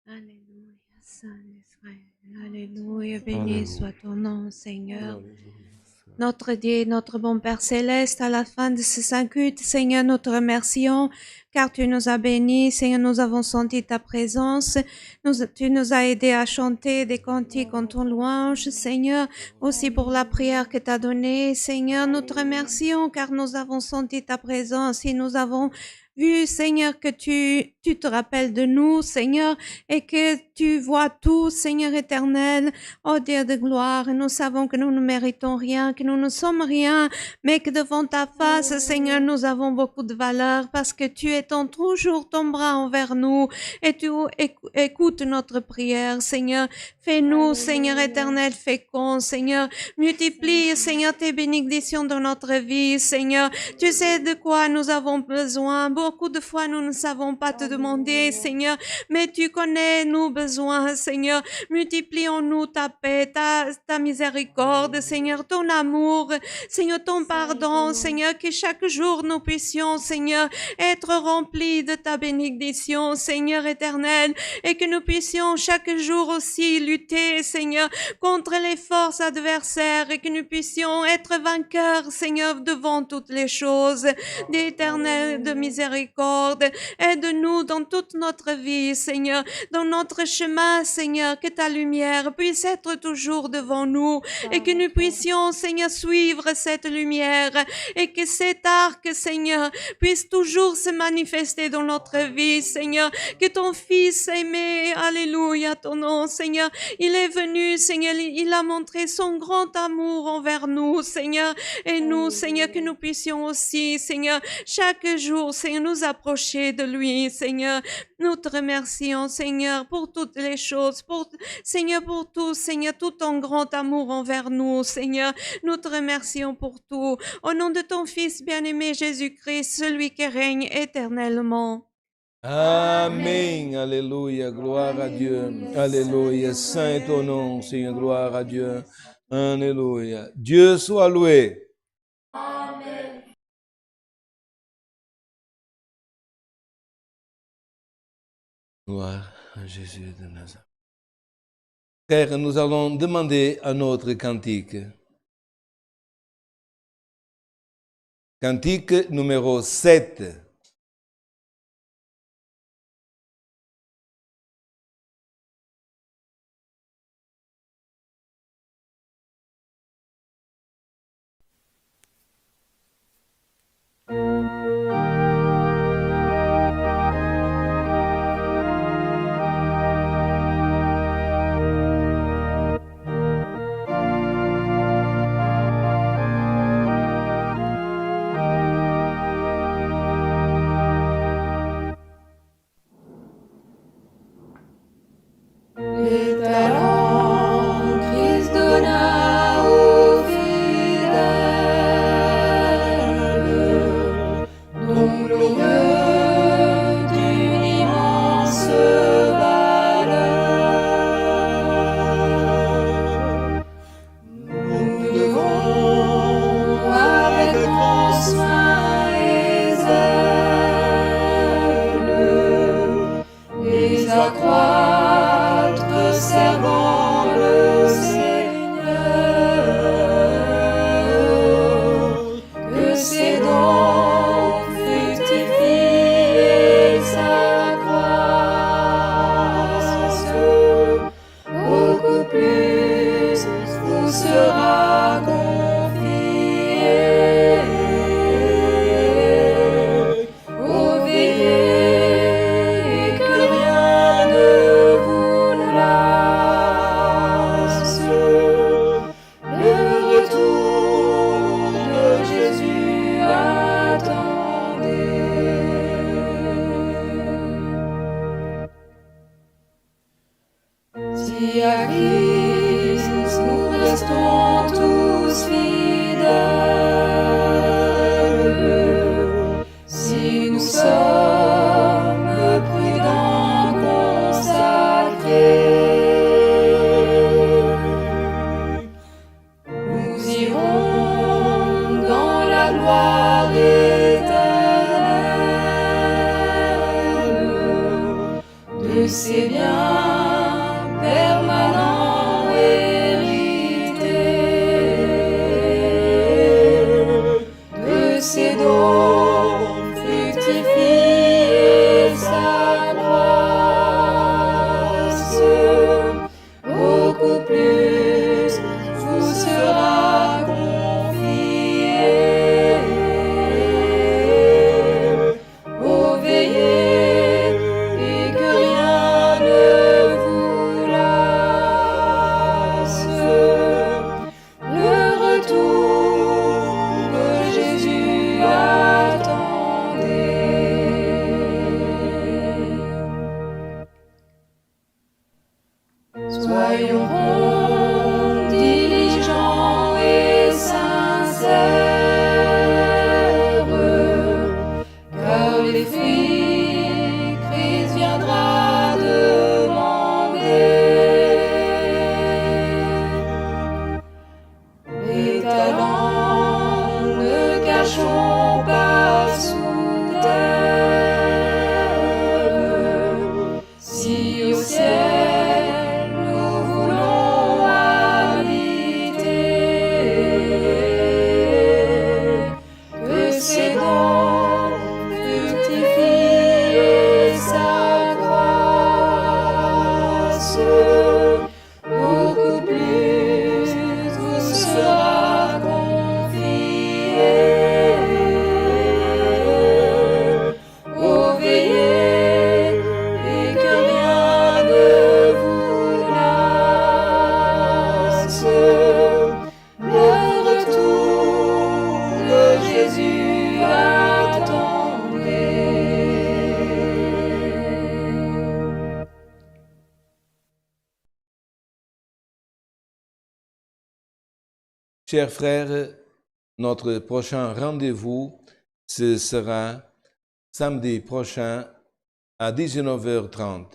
Alléluia, Saint d'Israël. Alléluia, béni soit ton nom, Seigneur. Alléluia. Notre Dieu, notre bon Père Céleste, à la fin de ce saint culte, Seigneur, nous te remercions, car tu nous as bénis, Seigneur, nous avons senti ta présence, tu nous as aidés à chanter des cantiques en ton louange, Seigneur, aussi pour la prière que tu as donnée, Seigneur, nous te remercions, car nous avons senti ta présence et nous avons vu, Seigneur, que tu te rappelles de nous, Seigneur, et que tu vois tout, Seigneur éternel, ô Dieu de gloire. Et nous savons que nous ne méritons rien, que nous ne sommes rien, mais que devant ta face, Seigneur, nous avons beaucoup de valeur parce que tu étends toujours ton bras envers nous et tu écoutes notre prière, Seigneur. Fais-nous, Seigneur éternel, féconds, Seigneur. Multiplie, Seigneur, tes bénédictions dans notre vie, Seigneur. Tu sais de quoi nous avons besoin. Beaucoup de fois, nous ne savons pas te demander, Seigneur, mais tu connais nos besoins, Seigneur. Multiplie en nous ta paix, ta miséricorde, Seigneur, ton amour, Seigneur, ton pardon, Seigneur, que chaque jour nous puissions, Seigneur, être remplis de ta bénédiction, Seigneur éternel, et que nous puissions chaque jour aussi lutter, Seigneur, contre les forces adversaires, et que nous puissions être vainqueurs, Seigneur, devant toutes les choses, d'éternel, de miséricorde. Aide-nous dans toute notre vie, Seigneur, dans notre chemin, Seigneur, que ta lumière puisse être toujours devant nous et que nous puissions, Seigneur, suivre cette lumière et que cet arc, Seigneur, puisse toujours se manifester dans notre vie, Seigneur, que ton Fils aimé, alléluia, ton nom, Seigneur, il est venu, Seigneur, il a montré son grand amour envers nous, Seigneur, et nous, Seigneur, que nous puissions aussi, Seigneur, chaque jour, Seigneur, nous approcher de lui, Seigneur. Nous te remercions, Seigneur, pour toutes les choses, Seigneur, pour tout, Seigneur, tout ton grand amour envers nous, Seigneur. Nous te remercions pour tout. Au nom de ton Fils bien-aimé Jésus-Christ, celui qui règne éternellement. Amen. Alléluia. Gloire à Dieu. Alléluia. Saint est ton nom, Seigneur. Gloire à Dieu. Alléluia. Dieu soit loué. Amen. Gloire à Jésus de Nazareth. Frères, nous allons demander à notre cantique. Cantique numéro 7. Les talents Christ donna aux fidèles, dont glorieux d'une immense valeur. Nous devons avec grand soin et zèle les accroître, servant le Seigneur, que ses dons fructifient et s'accroissent. Beaucoup plus vous sera confié. Oh, veillez que rien ne vous lasse. Le retour de Jésus attendez. Si à Christ nous restons tous fidèles, si nous sommes prudents, consacrés, nous irons dans la gloire éternelle de ces biens permanents hérités, de ces dons fructifient et s'accroissent. Beaucoup plus vous sera confié. Oh, veillez et que rien ne vous lasse. Le retour de Jésus attendez. Soyons bons, diligents et sincères, car les fruits Christ viendra demander. Les talents ne cachons pas sous terre. Si au ciel nous voulons habiter, que ces dons fructifient et s'accroissent. Beaucoup plus vous sera confié. Oh, veillez et que rien ne vous lasse. Le retour de Jésus attendez. Chers frères, notre prochain rendez-vous, ce sera samedi prochain à 19h30.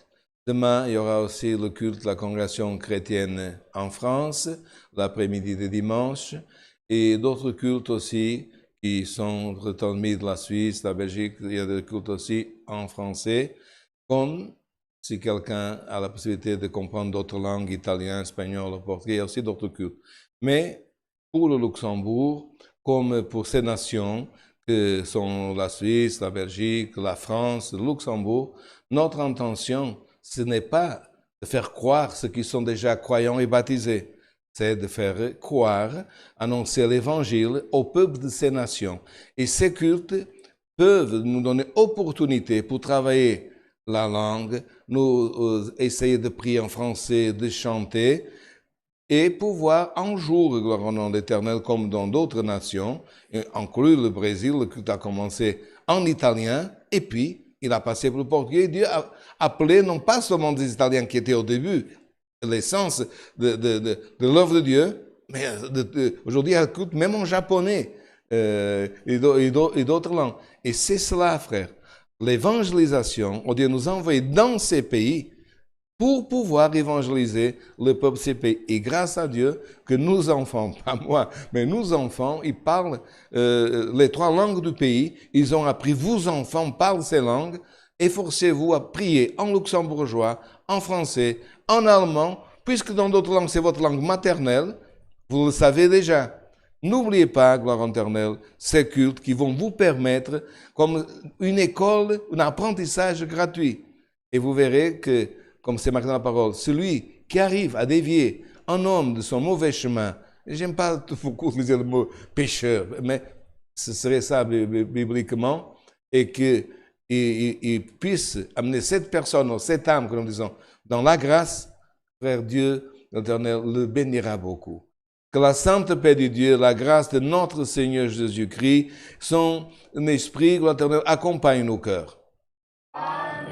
Demain, il y aura aussi le culte de la congrégation chrétienne en France, l'après-midi de dimanche, et d'autres cultes aussi qui sont retransmis de la Suisse, de la Belgique. Il y a des cultes aussi en français, comme si quelqu'un a la possibilité de comprendre d'autres langues, italien, espagnol, ou portugais, il y a aussi d'autres cultes. Mais pour le Luxembourg, comme pour ces nations que sont la Suisse, la Belgique, la France, le Luxembourg, notre intention, ce n'est pas de faire croire ceux qui sont déjà croyants et baptisés, c'est de faire croire, annoncer l'évangile au peuple de ces nations. Et ces cultes peuvent nous donner opportunité pour travailler la langue, nous essayer de prier en français, de chanter, et pouvoir un jour, gloire au nom d'Éternel, comme dans d'autres nations, inclus le Brésil, le culte a commencé en italien, et puis il a passé pour le portugais. Dieu a appelé non pas seulement des Italiens qui étaient au début, l'essence de l'œuvre de Dieu, mais aujourd'hui, elle écoute même en japonais et d'autres langues. Et c'est cela, frère. L'évangélisation, on doit nous envoyer dans ces pays pour pouvoir évangéliser le peuple de ces pays. Et grâce à Dieu que nos enfants, pas moi, mais nos enfants, ils parlent les 3 langues du pays. Ils ont appris, vos enfants parlent ces langues. Efforcez-vous à prier en luxembourgeois, en français, en allemand, puisque dans d'autres langues, c'est votre langue maternelle. Vous le savez déjà. N'oubliez pas, gloire éternelle, ces cultes qui vont vous permettre, comme une école, un apprentissage gratuit. Et vous verrez que, comme c'est marqué dans la parole, celui qui arrive à dévier un homme de son mauvais chemin, j'aime pas beaucoup utiliser le mot pécheur, mais ce serait ça bibliquement, et qu'il puisse amener cette personne, ou cette âme, que nous disons, dans la grâce, frère Dieu, l'Éternel le bénira beaucoup. Que la sainte paix de Dieu, la grâce de notre Seigneur Jésus-Christ, son esprit, l'Éternel, accompagne nos cœurs. Amen.